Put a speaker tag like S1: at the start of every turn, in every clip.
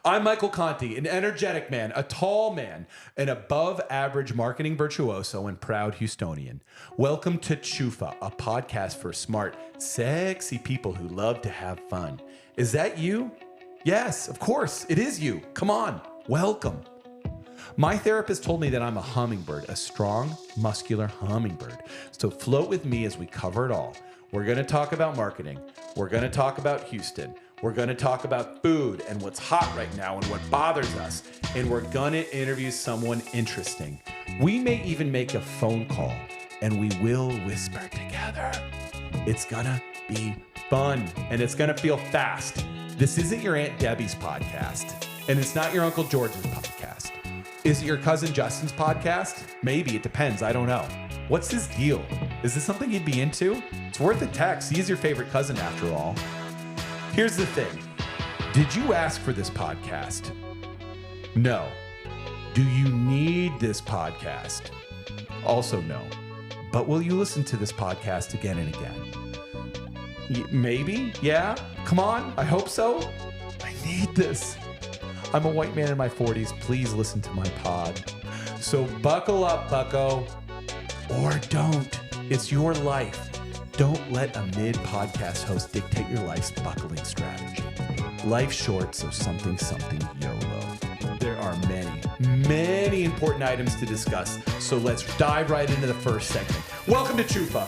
S1: I'm Michael Conti, an energetic man, a tall man, an above-average marketing virtuoso and proud Houstonian. Welcome to Chuffa, a podcast for smart, sexy people who love to have fun. Is that you? Yes, of course, it is you. Come on, welcome. My therapist told me that I'm a hummingbird, a strong, muscular hummingbird. So float with me as we cover it all. We're going to talk about marketing. We're going to talk about Houston. We're going to talk about food and what's hot right now and what bothers us. And we're going to interview someone interesting. We may even make a phone call and we will whisper together. It's going to be fun and it's going to feel fast. This isn't your Aunt Debbie's podcast and it's not your Uncle George's podcast. Is it your cousin Justin's podcast? Maybe, it depends. I don't know. What's his deal? Is this something you'd be into? It's worth a text. He is your favorite cousin after all. Here's the thing. Did you ask for this podcast? No. Do you need this podcast? Also no. But will you listen to this podcast again and again? Maybe? Yeah? Come on. I hope so. I need this. I'm a white man in my 40s. Please listen to my pod. So buckle up, bucko. Or don't. It's your life. Don't let a mid-podcast host dictate your life's buckling strategy. Life's short, so something YOLO. There are many important items to discuss, so let's dive right into the first segment. Welcome to Chuffa.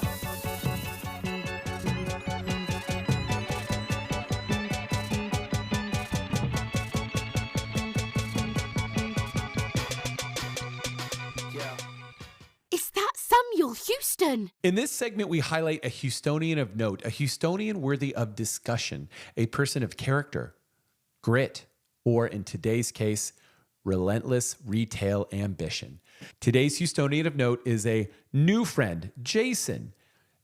S2: Houston.
S1: In this segment, we highlight a Houstonian of note, a Houstonian worthy of discussion, a person of character, grit, or in today's case, relentless retail ambition. Today's Houstonian of note is a new friend, Jason,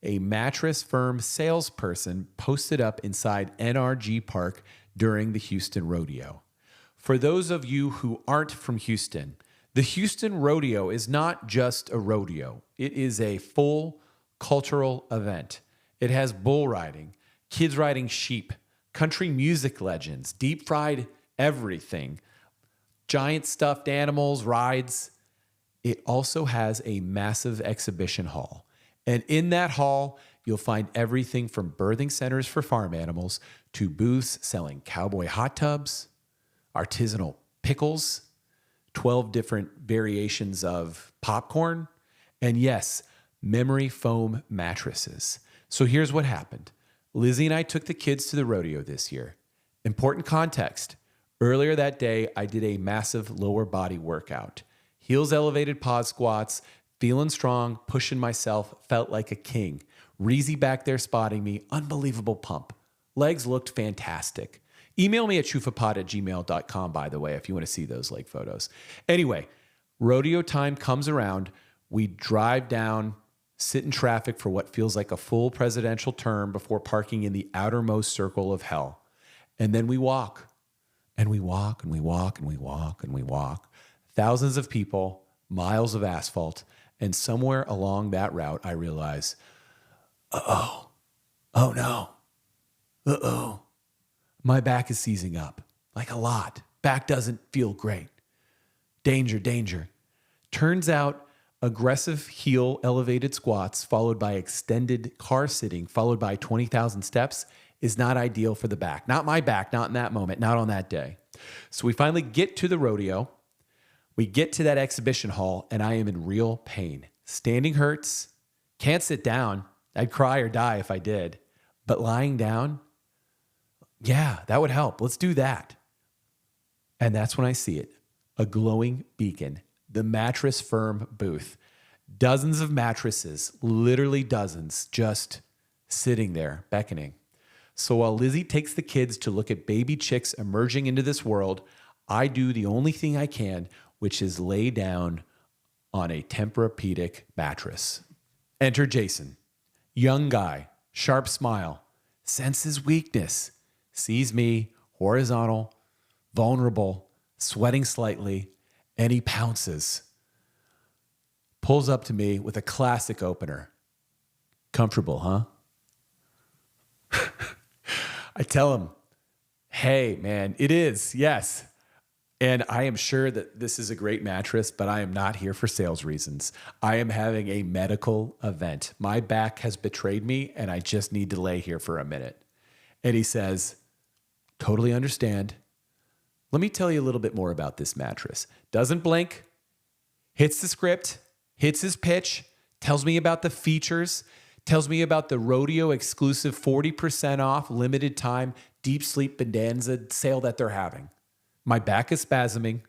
S1: a mattress firm salesperson posted up inside NRG Park during the Houston Rodeo. For those of you who aren't from Houston, the Houston Rodeo is not just a rodeo. It is a full cultural event. It has bull riding, kids riding sheep, country music legends, deep fried everything, giant stuffed animals, rides. It also has a massive exhibition hall. And in that hall, you'll find everything from birthing centers for farm animals to booths selling cowboy hot tubs, artisanal pickles, 12 different variations of popcorn, and yes, memory foam mattresses. So here's what happened. Lizzie and I took the kids to the rodeo this year. Important context. Earlier that day, I did a massive lower body workout. Heels elevated pod squats, feeling strong, pushing myself, felt like a king. Reezy back there spotting me, unbelievable pump. Legs looked fantastic. Email me at chuffapod@gmail.com, by the way, if you want to see those leg photos. Anyway, rodeo time comes around. We drive down, sit in traffic for what feels like a full presidential term before parking in the outermost circle of hell. And then we walk, and we walk, and we walk, and we walk, and we walk. Thousands of people, miles of asphalt, and somewhere along that route, I realize, oh no, my back is seizing up, like a lot. Back doesn't feel great. Danger, danger. Turns out aggressive heel elevated squats followed by extended car sitting followed by 20,000 steps is not ideal for the back. Not my back, not in that moment, not on that day. So we finally get to the rodeo. We get to that exhibition hall and I am in real pain. Standing hurts. Can't sit down. I'd cry or die if I did. But lying down, yeah, that would help. Let's do that. And that's when I see it. A glowing beacon. The mattress firm booth. Dozens of mattresses, literally dozens, just sitting there, beckoning. So while Lizzie takes the kids to look at baby chicks emerging into this world, I do the only thing I can, which is lay down on a Tempur-Pedic mattress. Enter Jason. Young guy, sharp smile, senses weakness. Sees me, horizontal, vulnerable, sweating slightly, and he pounces. Pulls up to me with a classic opener. Comfortable, huh? I tell him, hey, man, it is, yes. And I am sure that this is a great mattress, but I am not here for sales reasons. I am having a medical event. My back has betrayed me, and I just need to lay here for a minute. And he says, totally understand. Let me tell you a little bit more about this mattress. Doesn't blink, hits the script, hits his pitch, tells me about the features, tells me about the Rodeo exclusive 40% off limited time deep sleep bonanza sale that they're having. My back is spasming.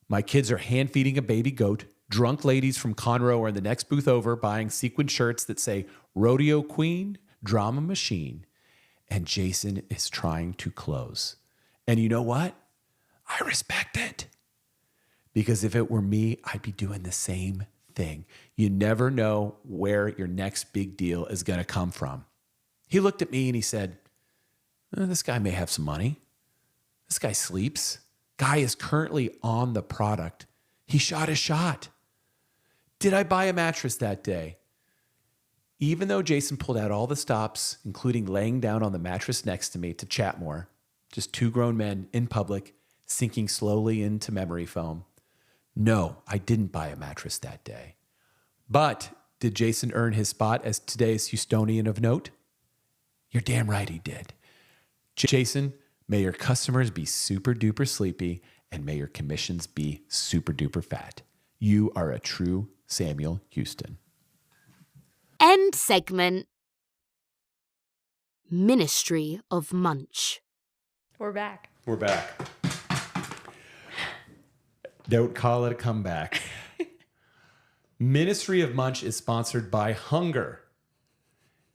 S1: My kids are hand feeding a baby goat. Drunk ladies from Conroe are in the next booth over buying sequin shirts that say Rodeo Queen, Drama Machine. And Jason is trying to close. And you know what? I respect it. Because if it were me, I'd be doing the same thing. You never know where your next big deal is going to come from. He looked at me and he said, this guy may have some money. This guy sleeps. Guy is currently on the product. He shot his shot. Did I buy a mattress that day? Even though Jason pulled out all the stops, including laying down on the mattress next to me to chat more, just two grown men in public, sinking slowly into memory foam. No, I didn't buy a mattress that day. But did Jason earn his spot as today's Houstonian of note? You're damn right he did. Jason, may your customers be super duper sleepy and may your commissions be super duper fat. You are a true Samuel Houston.
S2: End segment. Ministry of Munch.
S3: We're back.
S1: We're back. Don't call it a comeback. Ministry of Munch is sponsored by Hunger.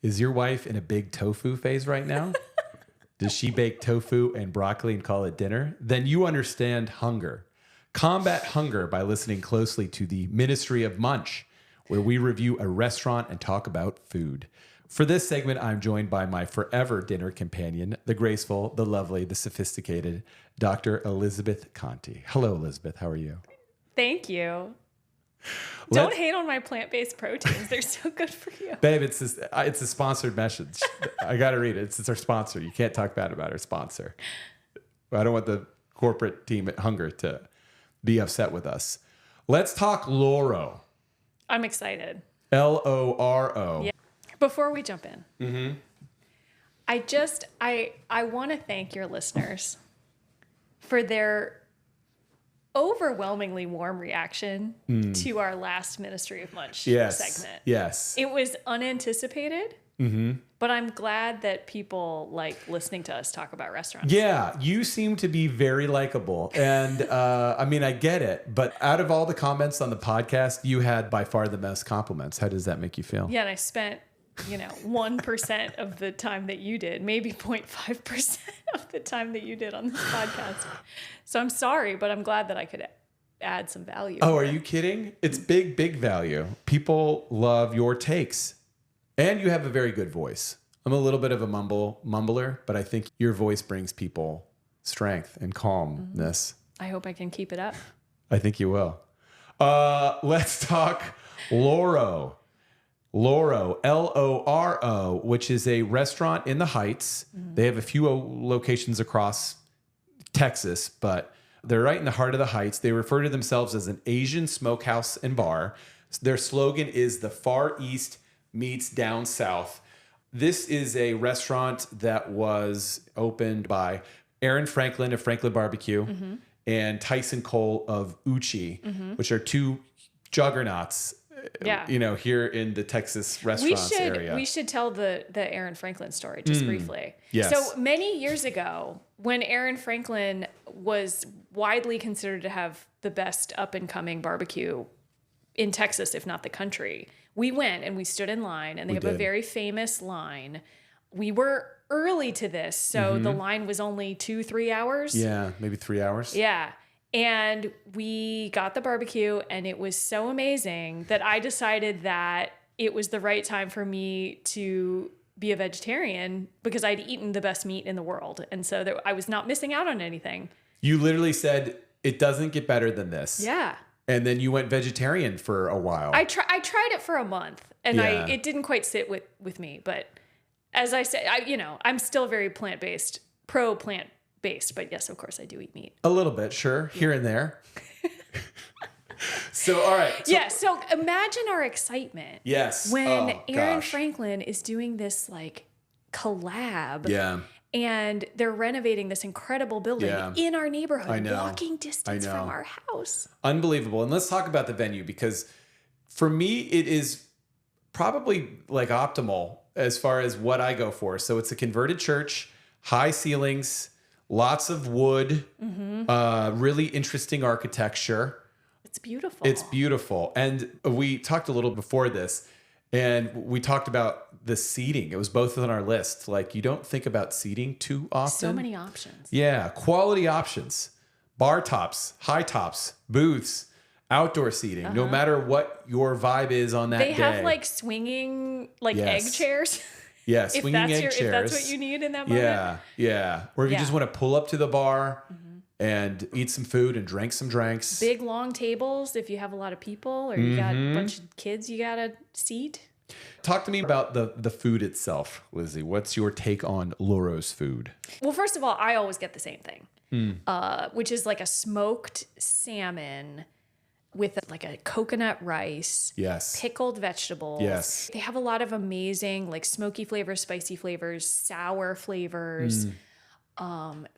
S1: Is your wife in a big tofu phase right now? Does she bake tofu and broccoli and call it dinner? Then you understand hunger. Combat hunger by listening closely to the Ministry of Munch, where we review a restaurant and talk about food. For this segment, I'm joined by my forever dinner companion, the graceful, the lovely, the sophisticated Dr. Elizabeth Conti. Hello, Elizabeth. How are you?
S3: Thank you. Don't hate on my plant-based proteins. They're so good for you.
S1: Babe, it's a sponsored message. I got to read it. It's our sponsor. You can't talk bad about our sponsor. I don't want the corporate team at Hunger to be upset with us. Let's talk Loro.
S3: I'm excited.
S1: Loro.
S3: Yeah. Before we jump in, I want to thank your listeners for their overwhelmingly warm reaction to our last Ministry of Munch segment.
S1: Yes.
S3: It was unanticipated, but I'm glad that people like listening to us talk about restaurants.
S1: Yeah, you seem to be very likable. And I mean, I get it. But out of all the comments on the podcast, you had by far the best compliments. How does that make you feel?
S3: Yeah, and I spent 1% of the time that you did, maybe 0.5% of the time that you did on this podcast. So I'm sorry, but I'm glad that I could add some value.
S1: Oh, are you kidding? It's big, big value. People love your takes. And you have a very good voice. I'm a little bit of a mumbler, but I think your voice brings people strength and calmness.
S3: I hope I can keep it up.
S1: I think you will. Let's talk Loro. Loro, Loro, which is a restaurant in the Heights. They have a few locations across Texas, but they're right in the heart of the Heights. They refer to themselves as an Asian smokehouse and bar. Their slogan is the Far East meets down south. This is a restaurant that was opened by Aaron Franklin of Franklin Barbecue and Tyson Cole of Uchi, which are two juggernauts.
S3: Yeah.
S1: Here in the Texas restaurants area.
S3: We should tell the Aaron Franklin story just briefly.
S1: Yes.
S3: So many years ago, when Aaron Franklin was widely considered to have the best up-and-coming barbecue in Texas, if not the country, we went and we stood in line, and they have a very famous line. We were early to this, so the line was only 2-3 hours.
S1: Yeah, maybe 3 hours.
S3: Yeah. And we got the barbecue, and it was so amazing that I decided that it was the right time for me to be a vegetarian because I'd eaten the best meat in the world. And so I was not missing out on anything.
S1: You literally said, it doesn't get better than this.
S3: Yeah.
S1: And then you went vegetarian for a while.
S3: I tried it for a month, and it didn't quite sit with me. But as I said, I'm still very plant-based, pro-plant based, but yes, of course I do eat meat.
S1: A little bit, sure, here and there. So, all right.
S3: So imagine our excitement.
S1: Yes.
S3: When Aaron Franklin is doing this like collab.
S1: Yeah.
S3: And they're renovating this incredible building in our neighborhood, walking distance from our house.
S1: Unbelievable. And let's talk about the venue, because for me, it is probably like optimal as far as what I go for. So it's a converted church, high ceilings, lots of wood, really interesting architecture.
S3: It's beautiful.
S1: It's beautiful. And we talked a little before this, and we talked about the seating. It was both on our list. Like, you don't think about seating too often.
S3: So many options.
S1: Yeah. Quality options, bar tops, high tops, booths, outdoor seating, no matter what your vibe is on that day.
S3: They have like swinging, like egg chairs.
S1: Yeah. Swinging egg chairs.
S3: If that's what you need in that moment.
S1: Yeah. Yeah. Or if you just want to pull up to the bar and eat some food and drink some drinks.
S3: Big long tables if you have a lot of people, or you got a bunch of kids you got to seat.
S1: Talk to me about the food itself, Lizzie. What's your take on Loro's food?
S3: Well, first of all, I always get the same thing, which is like a smoked salmon with like a coconut rice, pickled vegetables. They have a lot of amazing like smoky flavors, spicy flavors, sour flavors,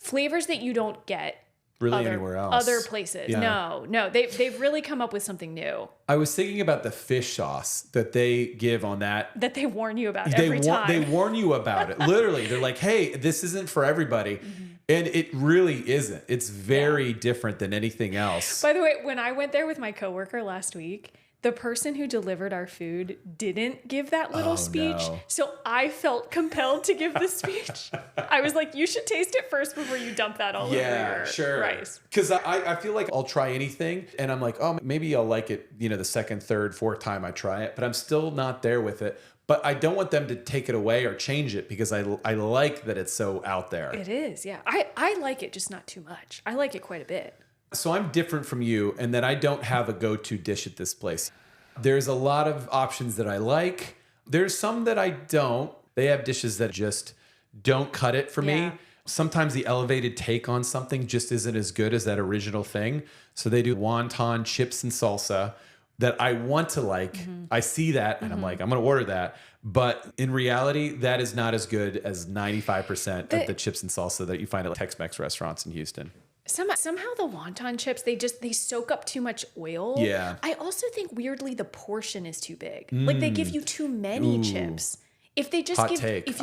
S3: flavors that you don't get
S1: really anywhere else.
S3: Other places. Yeah. No. They've really come up with something new.
S1: I was thinking about the fish sauce that they give on that.
S3: That they warn you about every time.
S1: They warn you about it. Literally, they're like, hey, this isn't for everybody. And it really isn't. It's very different than anything else.
S3: By the way, when I went there with my coworker last week, the person who delivered our food didn't give that little speech. No. So I felt compelled to give the speech. I was like, you should taste it first before you dump that all over your rice.
S1: Because I feel like I'll try anything and I'm like, oh, maybe I'll like it, the second, third, fourth time I try it. But I'm still not there with it. But I don't want them to take it away or change it, because I like that it's so out there.
S3: It is, yeah. I like it, just not too much. I like it quite a bit.
S1: So I'm different from you in that I don't have a go-to dish at this place. There's a lot of options that I like. There's some that I don't. They have dishes that just don't cut it for me. Sometimes the elevated take on something just isn't as good as that original thing. So they do wonton chips and salsa that I want to like. I see that and I'm like, I'm going to order that. But in reality, that is not as good as 95% of the chips and salsa that you find at Tex-Mex restaurants in Houston.
S3: Somehow the wonton chips, they soak up too much oil.
S1: Yeah.
S3: I also think weirdly the portion is too big. Like they give you too many chips. If they just
S1: I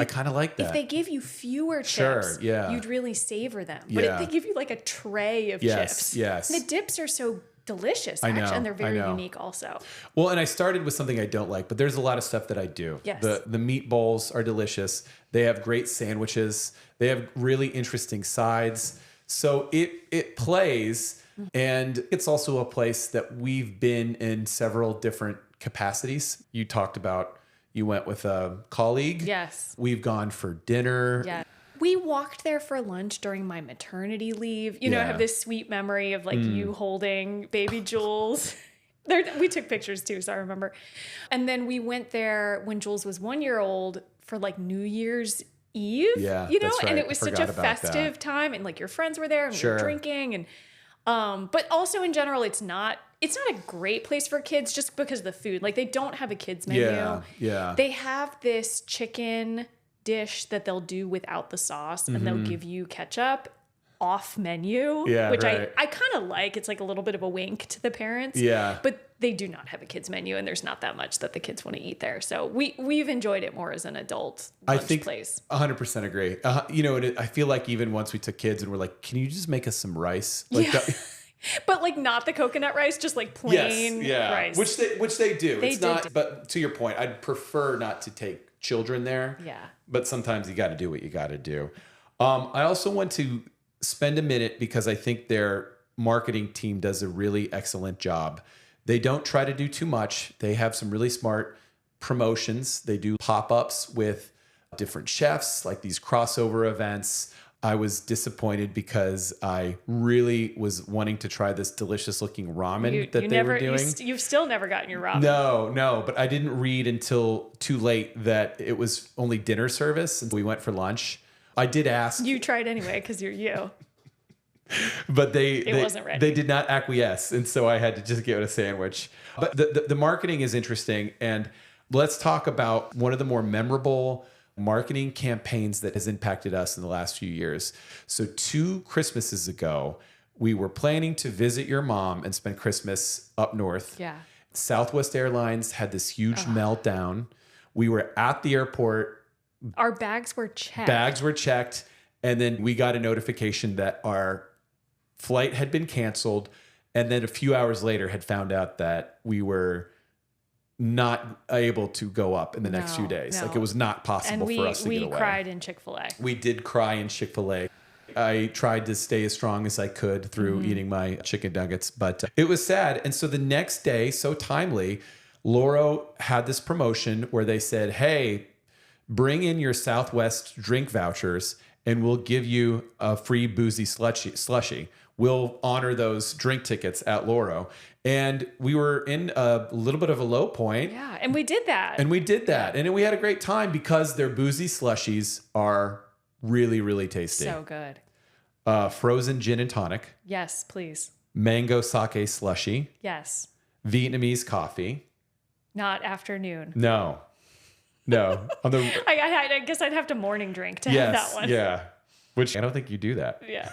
S1: kind of like that.
S3: If they give you fewer chips, you'd really savor them. But if they give you like a tray of chips.
S1: Yes.
S3: The dips are so delicious, actually, and they're very unique also.
S1: Well, and I started with something I don't like, but there's a lot of stuff that I do.
S3: Yes.
S1: The meatballs are delicious. They have great sandwiches. They have really interesting sides. So it plays, and it's also a place that we've been in several different capacities. You talked about you went with a colleague.
S3: Yes.
S1: We've gone for dinner.
S3: Yeah. We walked there for lunch during my maternity leave. I have this sweet memory of like you holding baby Jules. We took pictures too, so I remember. And then we went there when Jules was 1 year old for like New Year's Eve,
S1: that's right.
S3: And it was such a festive time, and like your friends were there and we were drinking, and but also in general, it's not a great place for kids just because of the food. Like they don't have a kids menu.
S1: Yeah.
S3: They have this chicken dish that they'll do without the sauce, and they'll give you ketchup off menu, which I kind of like. It's like a little bit of a wink to the parents. Yeah. But they do not have a kids menu, and there's not that much that the kids want to eat there. So we've enjoyed it more as an adult lunch place.
S1: 100% agree. And I feel like even once we took kids and we're like, can you just make us some rice? Like
S3: but like not the coconut rice, just like plain rice.
S1: Which they do. But to your point, I'd prefer not to take children there.
S3: Yeah.
S1: But sometimes you got to do what you got to do. I also want to spend a minute because I think their marketing team does a really excellent job. They don't try to do too much. They have some really smart promotions. They do pop-ups with different chefs, like these crossover events. I was disappointed because I really was wanting to try this delicious looking ramen that they were doing.
S3: You've still never gotten your ramen.
S1: No, but I didn't read until too late that it was only dinner service, and we went for lunch. I did ask,
S3: You tried anyway because you're you.
S1: but they
S3: wasn't ready.
S1: They did not acquiesce, and so I had to just give it a sandwich. But the marketing is interesting, and let's talk about one of the more memorable marketing campaigns that has impacted us in the last few years. So 2 Christmases ago, we were planning to visit your mom and spend Christmas up north.
S3: Yeah.
S1: Southwest Airlines had this huge meltdown. We were at the airport.
S3: Our bags were checked.
S1: Bags were checked. And then we got a notification that our flight had been canceled. And then a few hours later had found out that we were not able to go up in the next few days.
S3: No.
S1: Like, it was not possible for us to get away.
S3: We cried in Chick-fil-A.
S1: We did cry in Chick-fil-A. I tried to stay as strong as I could through eating my chicken nuggets, but it was sad. And so the next day, so timely, Loro had this promotion where they said, hey, bring in your Southwest drink vouchers and we'll give you a free boozy slushy. We'll honor those drink tickets at Loro. And we were in a little bit of a low point.
S3: Yeah, and we did that.
S1: And then we had a great time because their boozy slushies are really, really tasty.
S3: So good.
S1: Frozen gin and tonic.
S3: Yes, please.
S1: Mango sake slushy.
S3: Yes.
S1: Vietnamese coffee.
S3: Not afternoon.
S1: No. On the
S3: I guess I'd have to morning drink to have that one.
S1: Yeah. Which I don't think you do that.
S3: Yeah.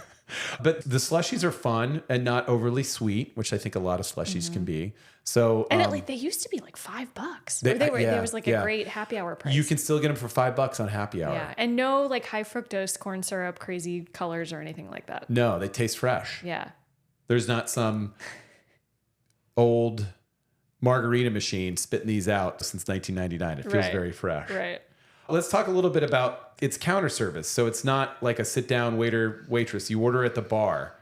S1: But the slushies are fun and not overly sweet, which I think a lot of slushies can be. So
S3: And they used to be like $5. There was like a great happy hour price.
S1: You can still get them for $5 on happy hour.
S3: Yeah. And no like high fructose corn syrup, crazy colors or anything like that.
S1: No, they taste fresh.
S3: Yeah.
S1: There's not some old margarita machine spitting these out since 1999. It feels very fresh.
S3: Right.
S1: Let's talk a little bit about its counter service. So it's not like a sit down waiter, waitress. You order at the bar.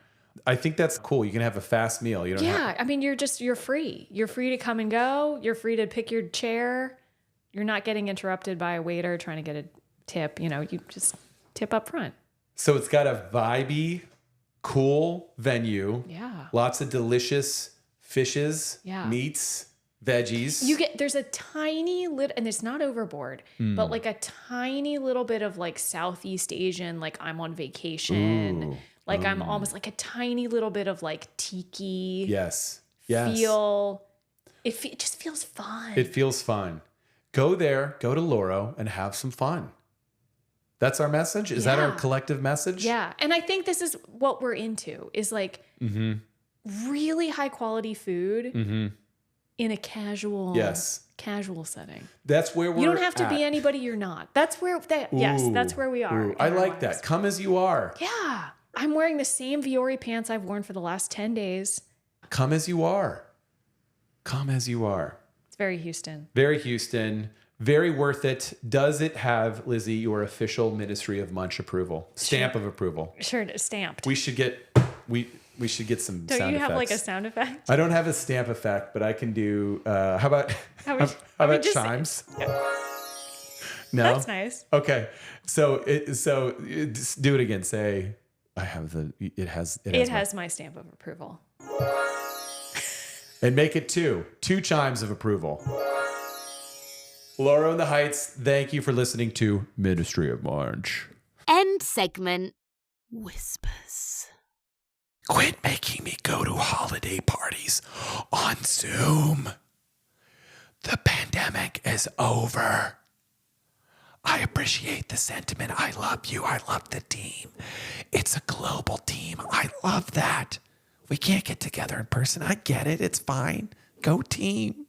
S1: I think that's cool. You can have a fast meal. You don't have,
S3: I mean, you're free. You're free to come and go. You're free to pick your chair. You're not getting interrupted by a waiter trying to get a tip. You just tip up front.
S1: So it's got a vibey, cool venue.
S3: Yeah.
S1: Lots of delicious fishes,
S3: Yeah.
S1: meats, veggies.
S3: There's a tiny little, and it's not overboard, but like a tiny little bit of like Southeast Asian, like I'm on vacation.
S1: Ooh.
S3: Like I'm almost like a tiny little bit of like tiki
S1: Yes.
S3: feel. It just feels fun.
S1: It feels fun. Go there, go to Loro and have some fun. That's our message? Is that our collective message?
S3: Yeah. And I think this is what we're into is like really high quality food in a casual setting.
S1: That's where we're
S3: You don't have to
S1: at.
S3: be anybody you're not. That's where that's where we are.
S1: Ooh,
S3: in
S1: I
S3: our
S1: like
S3: lives.
S1: that. Come as you are.
S3: Yeah. I'm wearing the same Viore pants I've worn for the last 10 days.
S1: Come as you are. Come as you are.
S3: It's very Houston.
S1: Very Houston. Very worth it. Does it have, Lizzie, your official Ministry of Munch approval? Stamp of approval.
S3: Sure, it's stamped.
S1: We should get some
S3: Don't
S1: sound
S3: you have
S1: effects.
S3: like a sound effect?
S1: I don't have a stamp effect, but I can do how about chimes? No.
S3: That's nice.
S1: Okay. So just do it again. Say it has
S3: My stamp of approval.
S1: and make it two chimes of approval. Loro in the Heights, thank you for listening to Ministry of Munch.
S2: End segment. Whispers.
S1: Quit making me go to holiday parties on Zoom. The pandemic is over. I appreciate the sentiment. I love you. I love the team. It's a global team. I love that. We can't get together in person. I get it. It's fine. Go team.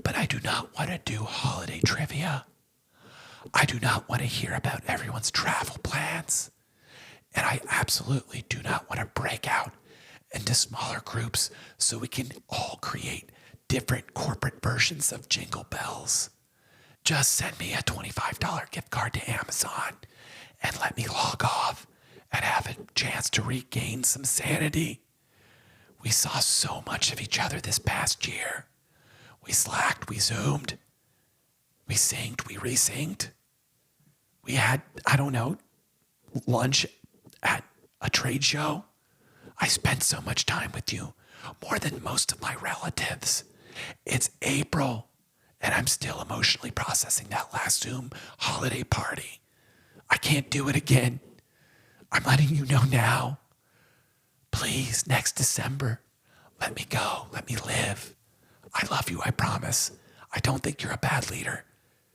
S1: But I do not want to do holiday trivia. I do not want to hear about everyone's travel plans. And I absolutely do not want to break out into smaller groups so we can all create different corporate versions of Jingle Bells. Just send me a $25 gift card to Amazon and let me log off and have a chance to regain some sanity. We saw so much of each other this past year. We Slacked, we Zoomed, we synced, we resynced. We had, lunch at a trade show. I spent so much time with you, more than most of my relatives. It's April, and I'm still emotionally processing that last Zoom holiday party. I can't do it again. I'm letting you know now. Please, next December, let me go. Let me live. I love you, I promise. I don't think you're a bad leader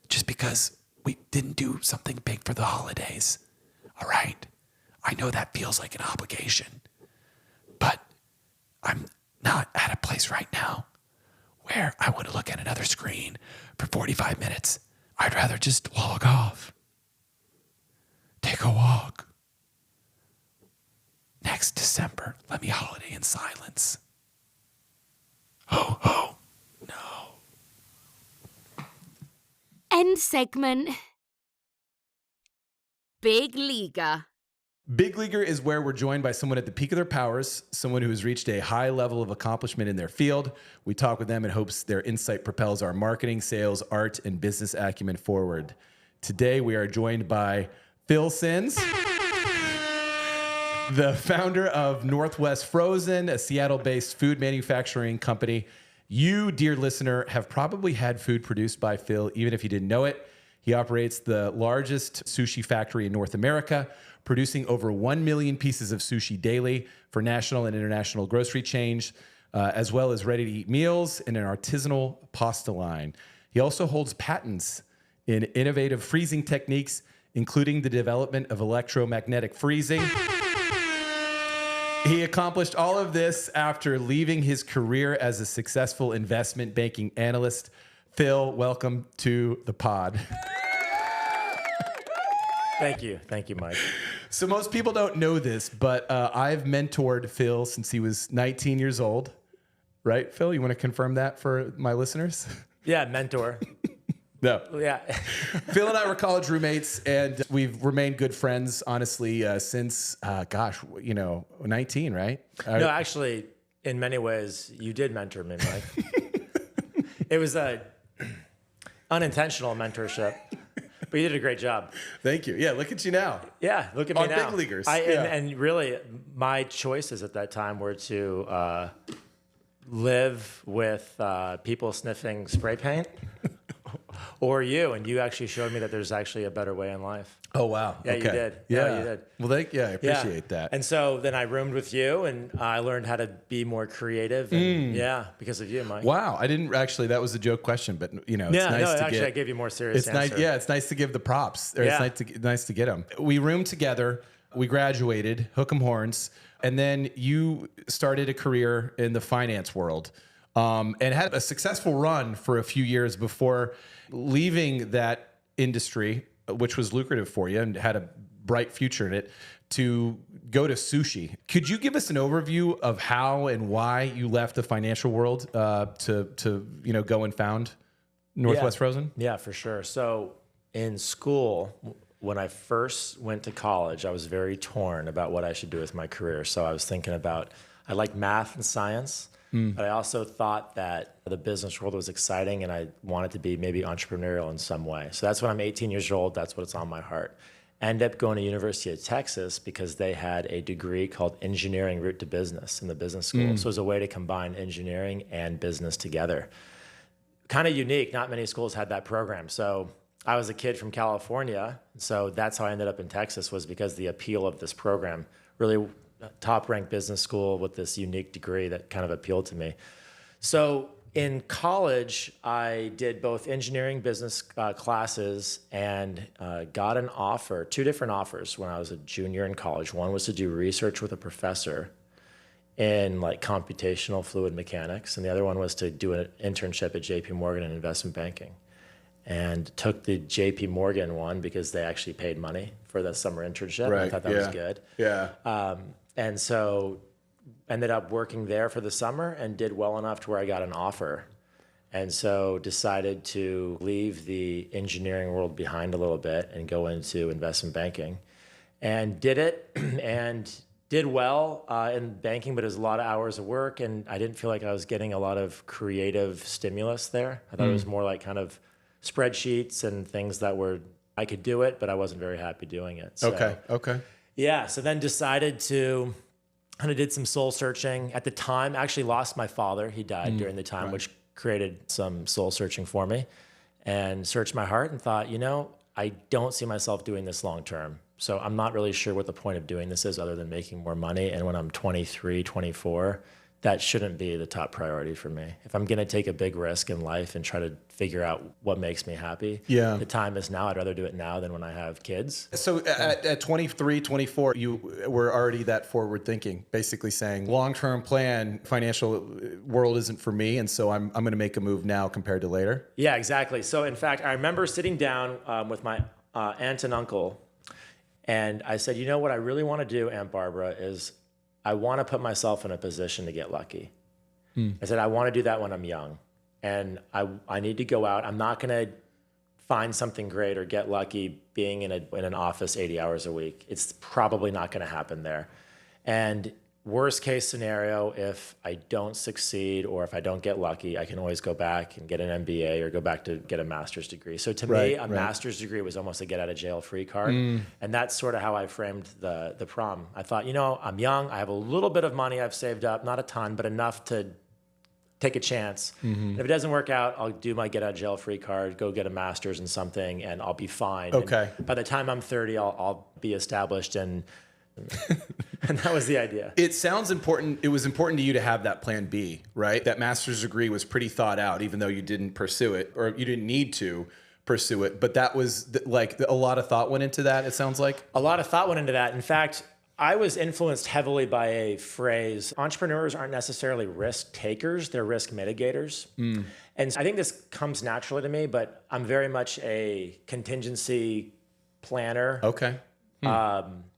S1: just because we didn't do something big for the holidays. All right? I know that feels like an obligation, but I'm not at a place right now where I want to look at another screen for 45 minutes. I'd rather just log off. Take a walk. Next December, let me holiday in silence. Ho, ho, no.
S2: End segment. Big Leaguer.
S1: Big Leaguer is where we're joined by someone at the peak of their powers, someone who has reached a high level of accomplishment in their field. We talk with them in hopes their insight propels our marketing, sales, art, and business acumen forward. Today, we are joined by Phil Sinz, the founder of Northwest Frozen, a Seattle-based food manufacturing company. You, dear listener, have probably had food produced by Phil, even if you didn't know it. He operates the largest sushi factory in North America, producing over 1 million pieces of sushi daily for national and international grocery chains, as well as ready-to-eat meals and an artisanal pasta line. He also holds patents in innovative freezing techniques, including the development of electromagnetic freezing. He accomplished all of this after leaving his career as a successful investment banking analyst. Phil, welcome to the pod.
S4: Thank you, Mike.
S1: So most people don't know this, but I've mentored Phil since he was 19 years old. Right, Phil? You want to confirm that for my listeners?
S4: Yeah, mentor.
S1: No.
S4: Yeah.
S1: Phil and I were college roommates, and we've remained good friends, honestly, since, 19, right?
S4: No, actually, in many ways, you did mentor me, Mike. It was a unintentional mentorship, but you did a great job.
S1: Thank you. Yeah, look at you now.
S4: Yeah, look at me
S1: On
S4: now.
S1: Big Leaguers.
S4: And really, my choices at that time were to live with people sniffing spray paint or you, and you actually showed me that there's actually a better way in life.
S1: Oh, wow.
S4: Yeah,
S1: okay.
S4: you did.
S1: Yeah,
S4: No, you did.
S1: Well, I appreciate that.
S4: And so then I roomed with you, and I learned how to be more creative. And because of you, Mike.
S1: Wow, I didn't actually. That was a joke question, but it's nice to
S4: actually,
S1: get.
S4: I gave you a more serious
S1: It's nice.
S4: answer.
S1: Yeah, it's nice to give the props. Or It's nice to get them. We roomed together. We graduated, hook 'em horns, and then you started a career in the finance world, and had a successful run for a few years before leaving that industry, which was lucrative for you and had a bright future in it, to go to sushi. Could you give us an overview of how and why you left the financial world to go and found Northwest Frozen?
S4: Yeah, for sure. So in school, when I first went to college, I was very torn about what I should do with my career. So I was thinking about, I like math and science, but I also thought that the business world was exciting and I wanted to be maybe entrepreneurial in some way. So that's when I'm 18 years old. That's what's on my heart. I ended up going to University of Texas because they had a degree called Engineering Route to Business in the business school. So it was a way to combine engineering and business together. Kind of unique. Not many schools had that program. So I was a kid from California. So that's how I ended up in Texas, was because the appeal of this program, really top-ranked business school with this unique degree that kind of appealed to me. So in college, I did both engineering business classes and got an offer, 2 different offers when I was a junior in college. One was to do research with a professor in like computational fluid mechanics, and the other one was to do an internship at JP Morgan in investment banking. And took the JP Morgan one because they actually paid money for the summer internship.
S1: Right.
S4: I thought that was good.
S1: Yeah.
S4: And so ended up working there for the summer and did well enough to where I got an offer. And so decided to leave the engineering world behind a little bit and go into investment banking. And did it and did well in banking, but it was a lot of hours of work. And I didn't feel like I was getting a lot of creative stimulus there. I thought it was more like kind of spreadsheets and things that were, I could do it, but I wasn't very happy doing it. So,
S1: Okay.
S4: yeah, so then decided to kind of did some soul searching. At the time, actually lost my father. He died during the time, which created some soul searching for me, and searched my heart and thought, I don't see myself doing this long term. So I'm not really sure what the point of doing this is other than making more money. And when I'm 23, 24, that shouldn't be the top priority for me. If I'm going to take a big risk in life and try to figure out what makes me happy, the time is now. I'd rather do it now than when I have kids.
S1: So at 23, 24, you were already that forward thinking, basically saying long-term plan, financial world isn't for me. And so I'm going to make a move now compared to later.
S4: Yeah, exactly. So in fact, I remember sitting down with my aunt and uncle, and I said, you know what I really want to do, Aunt Barbara, is I want to put myself in a position to get lucky. I said, I want to do that when I'm young. And I need to go out. I'm not going to find something great or get lucky being in an office 80 hours a week. It's probably not going to happen there. And worst case scenario, if I don't succeed or if I don't get lucky, I can always go back and get an MBA or go back to get a master's degree. So to me, a master's degree was almost a get out of jail free card. And that's sort of how I framed the prom. I thought, I'm young. I have a little bit of money I've saved up, not a ton, but enough to take a chance. And if it doesn't work out, I'll do my get out of jail free card, go get a master's in something, and I'll be fine.
S1: Okay.
S4: And by the time I'm 30, I'll be established and that was the idea.
S1: It sounds important. It was important to you to have that plan B, right? That master's degree was pretty thought out, even though you didn't pursue it or you didn't need to pursue it. But that was a lot of thought went into that, it sounds like. A
S4: lot of thought went into that. In fact, I was influenced heavily by a phrase: entrepreneurs aren't necessarily risk takers, they're risk mitigators. And I think this comes naturally to me, but I'm very much a contingency planner.
S1: Okay.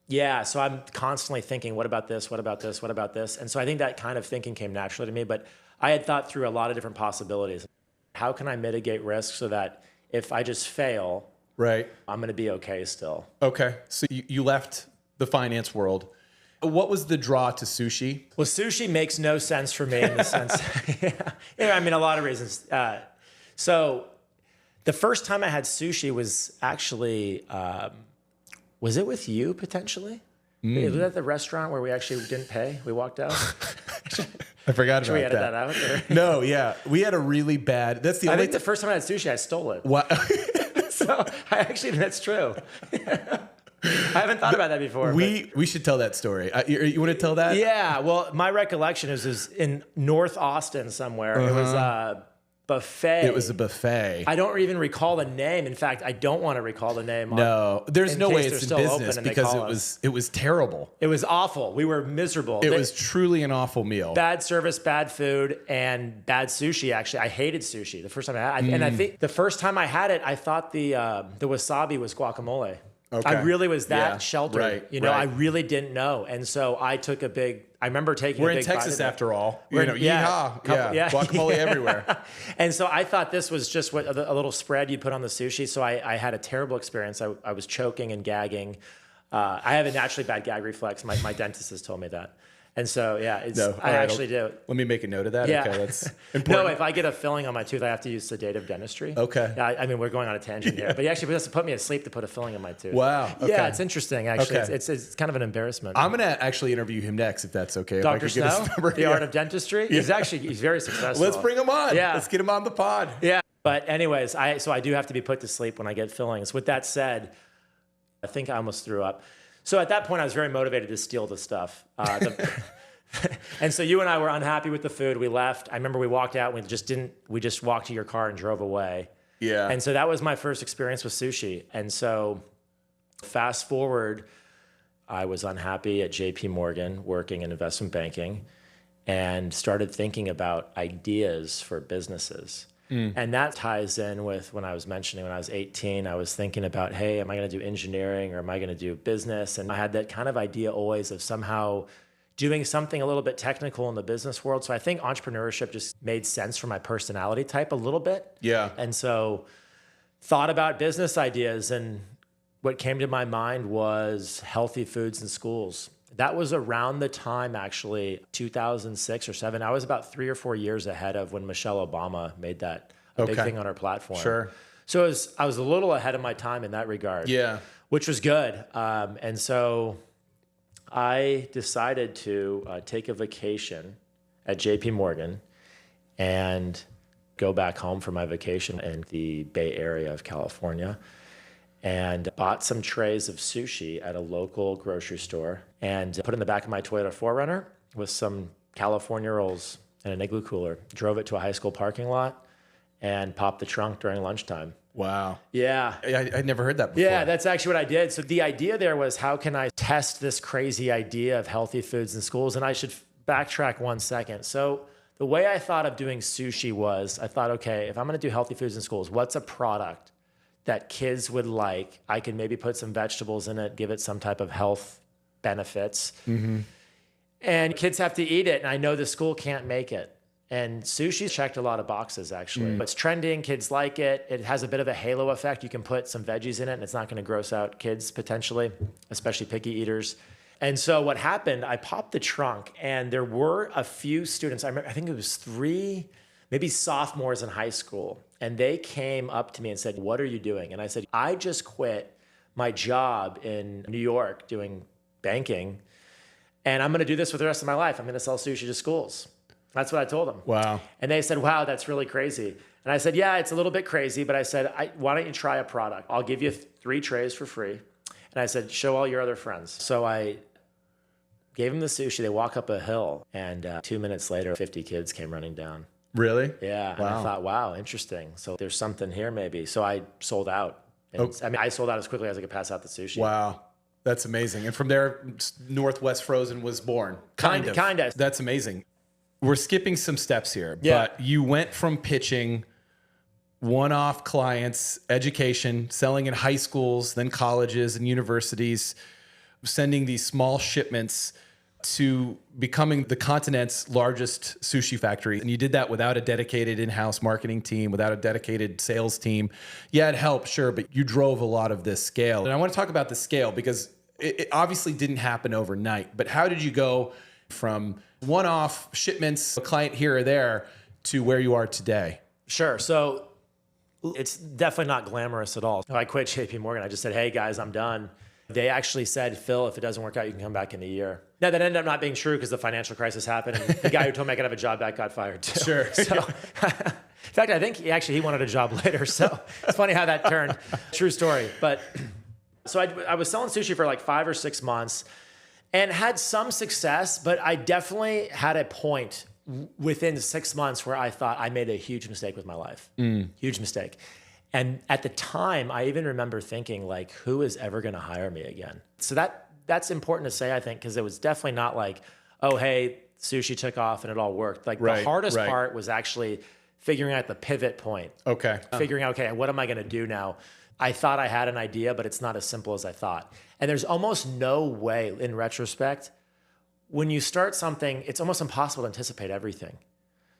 S4: Yeah, so I'm constantly thinking, what about this? What about this? What about this? And so I think that kind of thinking came naturally to me, but I had thought through a lot of different possibilities. How can I mitigate risk so that if I just fail, I'm going to be okay still? Okay.
S1: So you left the finance world. What was the draw to sushi?
S4: Well, sushi makes no sense for me in the sense, I mean, a lot of reasons. So the first time I had sushi was actually, was it with you potentially? Was that the restaurant where we actually didn't pay? We walked out?
S1: I forgot about that.
S4: Should we edit that out? Or?
S1: No, yeah. We had a really bad, that's the
S4: I
S1: only
S4: think the first time I had sushi, I stole it.
S1: What?
S4: So that's true. I haven't thought about that before.
S1: We should tell that story. You want to tell that?
S4: Yeah. Well, my recollection is in North Austin somewhere. It was a buffet.
S1: It was a buffet.
S4: I don't even recall the name. In fact, I don't want to recall the name.
S1: No, there's no way it's in business because it was terrible.
S4: It was awful. We were miserable.
S1: It was truly an awful meal.
S4: Bad service, bad food, and bad sushi. Actually, I hated sushi the first time I had it. And I think the first time I had it, I thought the wasabi was guacamole.
S1: Okay.
S4: I really was that sheltered.
S1: Right,
S4: I really didn't know. And so I took I remember taking
S1: We're
S4: a big
S1: in Texas
S4: bite of it.
S1: after all.
S4: Yeah.
S1: Guacamole everywhere.
S4: And so I thought this was just a little spread you put on the sushi. So I had a terrible experience. I was choking and gagging. I have a naturally bad gag reflex. My dentist has told me that. And so, I actually do.
S1: Let me make a note of that.
S4: Yeah.
S1: Okay, that's important.
S4: No, if I get a filling on my tooth, I have to use sedative dentistry.
S1: Okay.
S4: Yeah, I mean, we're going on a tangent here. But he actually has to put me to sleep to put a filling in my tooth.
S1: Wow. Okay.
S4: Yeah, it's interesting, actually.
S1: Okay.
S4: It's kind of an embarrassment.
S1: I'm going to actually interview him next, if that's okay.
S4: Dr. Snow, the art of dentistry. He's very successful.
S1: Let's bring him on.
S4: Yeah.
S1: Let's get him on the pod.
S4: Yeah. But anyways, I do have to be put to sleep when I get fillings. With that said, I think I almost threw up. So at that point, I was very motivated to steal the stuff. And so you and I were unhappy with the food. We left. I remember we walked out. We just walked to your car and drove away.
S1: Yeah.
S4: And so that was my first experience with sushi. And so fast forward, I was unhappy at JP Morgan working in investment banking and started thinking about ideas for businesses. And that ties in with when I was mentioning when I was 18, I was thinking about, hey, am I going to do engineering or am I going to do business? And I had that kind of idea always of somehow doing something a little bit technical in the business world. So I think entrepreneurship just made sense for my personality type a little bit.
S1: Yeah.
S4: And so thought about business ideas, and what came to my mind was healthy foods in schools. That was around the time, actually, 2006 or 7. I was about 3 or 4 years ahead of when Michelle Obama made that a big thing on her platform.
S1: Sure.
S4: So I was a little ahead of my time in that regard.
S1: Yeah.
S4: Which was good. And so I decided to take a vacation at JP Morgan and go back home for my vacation in the Bay Area of California. and bought some trays of sushi at a local grocery store and put in the back of my Toyota 4Runner with some California rolls and an igloo cooler. Drove it to a high school parking lot and popped the trunk during lunchtime.
S1: Wow.
S4: Yeah.
S1: I'd never heard that before.
S4: Yeah, that's actually what I did. So the idea there was, how can I test this crazy idea of healthy foods in schools? And I should backtrack 1 second. So the way I thought of doing sushi was, I thought, okay, if I'm going to do healthy foods in schools, what's a product that kids would like? I can maybe put some vegetables in it, give it some type of health benefits. Mm-hmm. And kids have to eat it. And I know the school can't make it. And sushi checked a lot of boxes, actually. It's trending. Kids like it. It has a bit of a halo effect. You can put some veggies in it, and it's not going to gross out kids, potentially, especially picky eaters. And so what happened, I popped the trunk, and there were a few students. I remember, I think it was 3, maybe sophomores in high school. And they came up to me and said, "What are you doing?" And I said, "I just quit my job in New York doing banking, and I'm going to do this for the rest of my life. I'm going to sell sushi to schools." That's what I told them.
S1: Wow.
S4: And they said, "Wow, that's really crazy." And I said, "Yeah, it's a little bit crazy," but I said, "Why don't you try a product? I'll give you 3 trays for free." And I said, "Show all your other friends." So I gave them the sushi. They walk up a hill, and 2 minutes later, 50 kids came running down.
S1: Really?
S4: Yeah. And I thought, wow, interesting. So there's something here maybe. So I sold out. And I sold out as quickly as I could pass out the sushi.
S1: Wow. That's amazing. And from there, Northwest Frozen was born. Kind of. That's amazing. We're skipping some steps here, but you went from pitching one-off clients, education, selling in high schools, then colleges and universities, sending these small shipments to becoming the continent's largest sushi factory. And you did that without a dedicated in-house marketing team, without a dedicated sales team. Yeah, it helped, sure, but you drove a lot of this scale. And I want to talk about the scale because it obviously didn't happen overnight, but how did you go from one-off shipments, a client here or there, to where you are today?
S4: Sure. So it's definitely not glamorous at all. I quit JP Morgan. I just said, "Hey guys, I'm done." They actually said, "Phil, if it doesn't work out, you can come back in a year." Now that ended up not being true because the financial crisis happened, and the guy who told me I could have a job back got fired too. Sure. So, in fact, I think he wanted a job later. So it's funny how that turned. True story. But so I was selling sushi for like 5 or 6 months and had some success, but I definitely had a point within 6 months where I thought I made a huge mistake with my life. Huge mistake. And at the time, I even remember thinking, like, who is ever going to hire me again? So that's important to say, I think, because it was definitely not like, oh, hey, sushi took off and it all worked. Like the hardest part was actually figuring out the pivot point. Okay. Figuring out, okay, what am I going to do now? I thought I had an idea, but it's not as simple as I thought. And there's almost no way, in retrospect, when you start something, it's almost impossible to anticipate everything.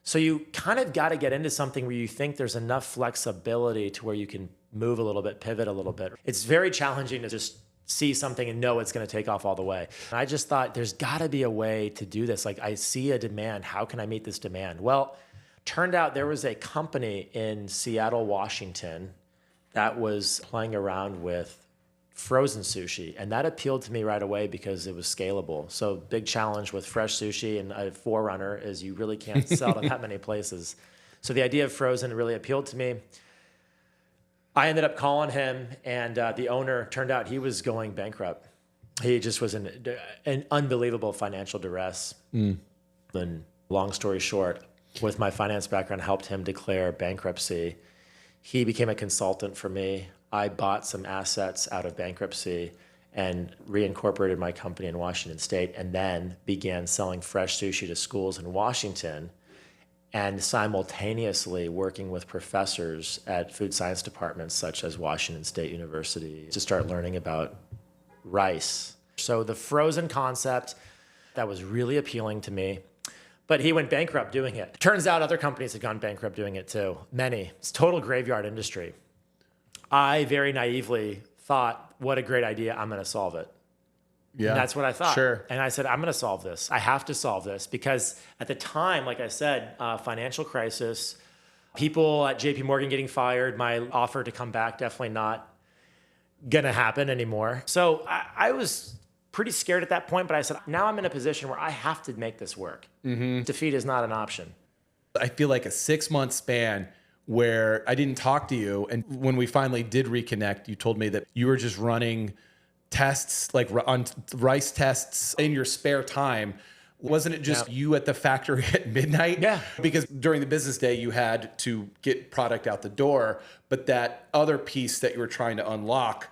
S4: So you kind of got to get into something where you think there's enough flexibility to where you can move a little bit, pivot a little bit. It's very challenging to just see something and know it's going to take off all the way. And I just thought there's got to be a way to do this. Like, I see a demand. How can I meet this demand? Well, turned out there was a company in Seattle, Washington that was playing around with frozen sushi. And that appealed to me right away because it was scalable. So big challenge with fresh sushi and a 4Runner is you really can't sell to that many places. So the idea of frozen really appealed to me. I ended up calling him, and the owner, turned out he was going bankrupt. He just was in an unbelievable financial duress. And long story short, with my finance background, helped him declare bankruptcy. He became a consultant for me. I bought some assets out of bankruptcy and reincorporated my company in Washington State, and then began selling fresh sushi to schools in Washington, and simultaneously working with professors at food science departments such as Washington State University to start learning about rice. So the frozen concept, that was really appealing to me. But he went bankrupt doing it. Turns out other companies had gone bankrupt doing it too. Many. It's total graveyard industry. I very naively thought, what a great idea, I'm going to solve it. Yeah. And that's what I thought. Sure. And I said, I'm going to solve this. I have to solve this because at the time, like I said, financial crisis, people at JP Morgan getting fired, my offer to come back, definitely not going to happen anymore. So I was pretty scared at that point, but I said, now I'm in a position where I have to make this work. Defeat is not an option.
S1: I feel like a 6-month span where I didn't talk to you. And when we finally did reconnect, you told me that you were just running tests, like on rice tests in your spare time. Wasn't it just you at the factory at midnight?
S4: Yeah.
S1: Because during the business day, you had to get product out the door. But that other piece that you were trying to unlock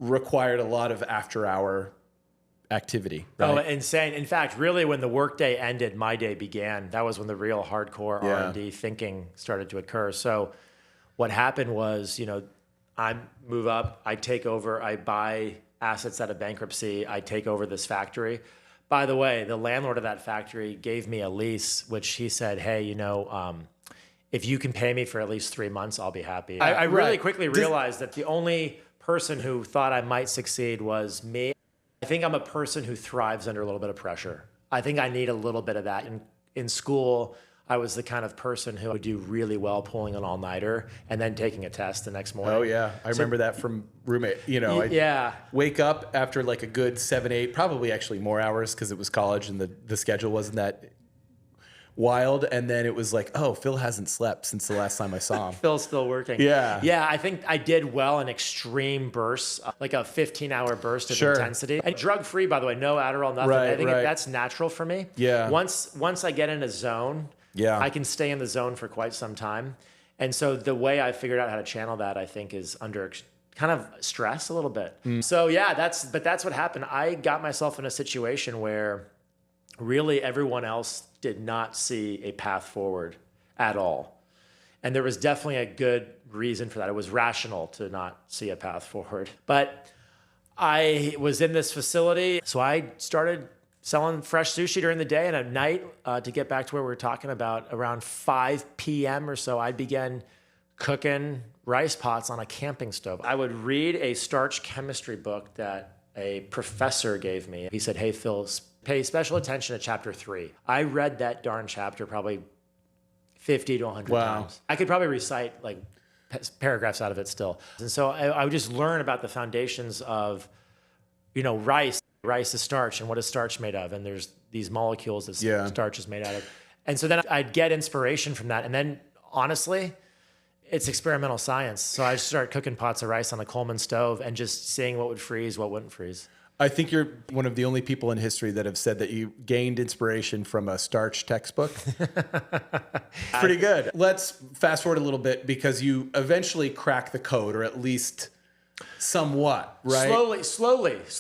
S1: required a lot of after-hour activity. Right?
S4: Oh, insane. In fact, really, when the workday ended, my day began. That was when the real hardcore R&D thinking started to occur. So what happened was, I move up, I take over, I buy assets out of bankruptcy, I take over this factory. By the way, the landlord of that factory gave me a lease, which he said, hey, if you can pay me for at least 3 months, I'll be happy. I really quickly realized that the only person who thought I might succeed was me. I think I'm a person who thrives under a little bit of pressure. I think I need a little bit of that. In school, I was the kind of person who would do really well pulling an all-nighter and then taking a test the next morning.
S1: Oh, yeah. I remember that from roommate. I'd wake up after like a good 7, 8, probably actually more hours because it was college and the schedule wasn't that wild. And then it was like, oh, Phil hasn't slept since the last time I saw him.
S4: Phil's still working.
S1: Yeah.
S4: Yeah, I think I did well in extreme bursts, like a 15-hour burst of intensity. And drug-free, by the way, no Adderall, nothing. I think that's natural for me.
S1: Yeah.
S4: Once I get in a zone, I can stay in the zone for quite some time. And so the way I figured out how to channel that, I think, is under kind of stress a little bit. So yeah, that's what happened. I got myself in a situation where really everyone else did not see a path forward at all. And there was definitely a good reason for that. It was rational to not see a path forward. But I was in this facility, so I started selling fresh sushi during the day, and at night, to get back to where we were talking about, around 5 p.m. or so, I began cooking rice pots on a camping stove. I would read a starch chemistry book that a professor gave me. He said, hey, Phil, pay special attention to chapter 3. I read that darn chapter probably 50 to 100 times. I could probably recite like paragraphs out of it still. And so I would just learn about the foundations of, rice. Rice is starch, and what is starch made of? And there's these molecules that starch is made out of. And so then I'd get inspiration from that. And then honestly, it's experimental science. So I just started cooking pots of rice on a Coleman stove and just seeing what would freeze, what wouldn't freeze.
S1: I think you're one of the only people in history that have said that you gained inspiration from a starch textbook. Pretty good. Let's fast forward a little bit because you eventually crack the code, or at least somewhat, right?
S4: Slowly.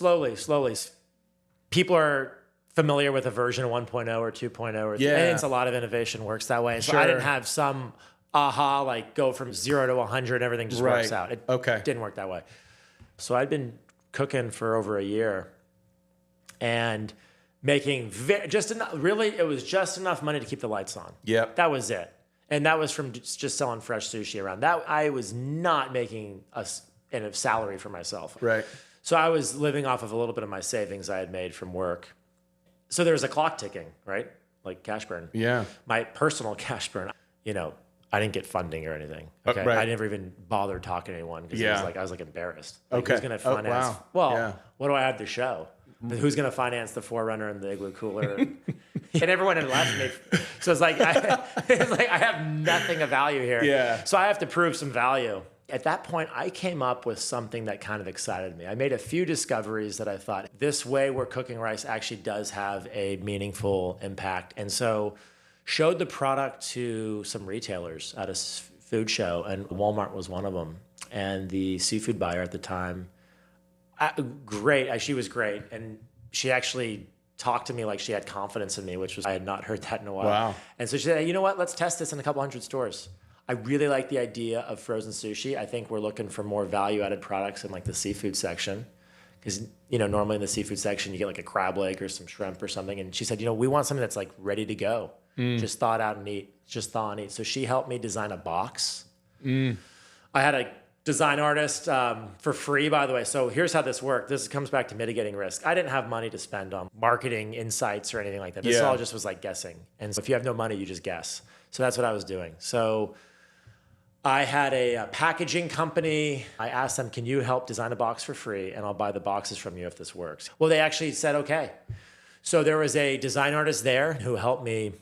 S4: People are familiar with a version 1.0 or 2.0 or 3. I think it's a lot of innovation works that way. And so I didn't have some like go from 0 to 100, everything just works out. It didn't work that way. So I'd been cooking for over a year and making just enough, really, it was just enough money to keep the lights on.
S1: Yep.
S4: That was it. And that was from just selling fresh sushi around. That I was not making a salary for myself.
S1: Right.
S4: So I was living off of a little bit of my savings I had made from work. So there was a clock ticking, right? Like cash burn.
S1: Yeah.
S4: My personal cash burn, I didn't get funding or anything. Okay. I never even bothered talking to anyone because I was embarrassed. Like, who's going to finance? What do I have to show? Who's going to finance the Forerunner and the Igloo Cooler? And everyone had left me. So it's like I have nothing of value here.
S1: Yeah.
S4: So I have to prove some value. At that point, I came up with something that kind of excited me. I made a few discoveries that I thought, this way we're cooking rice actually does have a meaningful impact. And so showed the product to some retailers at a food show, and Walmart was one of them. And the seafood buyer at the time, she was great. And she actually talked to me like she had confidence in me, I had not heard that in a while.
S1: Wow.
S4: And so she said, hey, you know what? Let's test this in a couple hundred stores. I really like the idea of frozen sushi. I think we're looking for more value-added products in like the seafood section. Because, normally in the seafood section, you get like a crab leg or some shrimp or something. And she said, we want something that's like ready to go. Just thaw it out and eat. Just thaw and eat. So she helped me design a box. I had a design artist for free, by the way. So here's how this worked. This comes back to mitigating risk. I didn't have money to spend on marketing insights or anything like that. This all just was like guessing. And so if you have no money, you just guess. So that's what I was doing. So I had a packaging company. I asked them, can you help design a box for free? And I'll buy the boxes from you if this works. Well, they actually said, okay. So there was a design artist there who helped me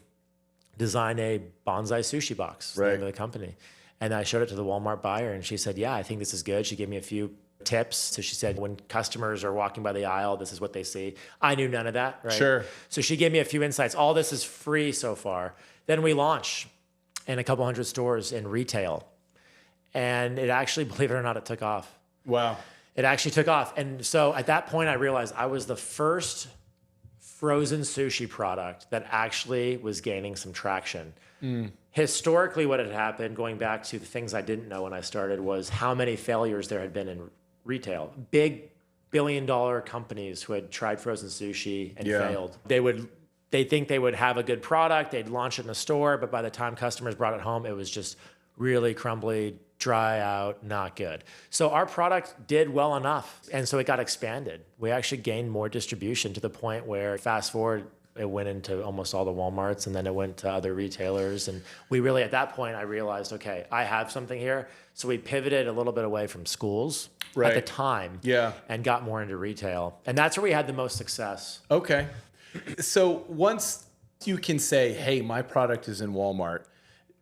S4: design a bonsai sushi box, the name of the company. And I showed it to the Walmart buyer and she said, yeah, I think this is good. She gave me a few tips. So she said, when customers are walking by the aisle, this is what they see. I knew none of that, right?
S1: Sure.
S4: So she gave me a few insights. All this is free so far. Then we launch in a couple hundred stores in retail. And it actually, believe it or not, it took off.
S1: Wow.
S4: It actually took off. And so at that point, I realized I was the first frozen sushi product that actually was gaining some traction. Historically, what had happened, going back to the things I didn't know when I started, was how many failures there had been in retail. Big billion-dollar companies who had tried frozen sushi and failed. They think they would have a good product, they'd launch it in a store, but by the time customers brought it home, it was just really crumbly, dry out, not good. So our product did well enough, and so it got expanded. We actually gained more distribution to the point where, fast forward, it went into almost all the Walmarts, and then it went to other retailers. And we really, at that point, I realized, okay, I have something here. So we pivoted a little bit away from schools at the time and got more into retail. And that's where we had the most success.
S1: Okay. So once you can say, hey, my product is in Walmart,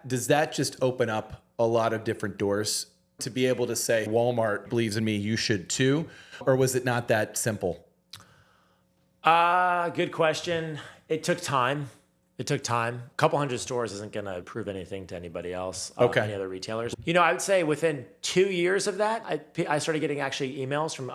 S1: does that just open up a lot of different doors to be able to say, Walmart believes in me, you should too? Or was it not that simple?
S4: Good question. It took time. A couple hundred stores isn't going to prove anything to anybody else, any other retailers. You know, I would say within 2 years of that, I started getting actually emails from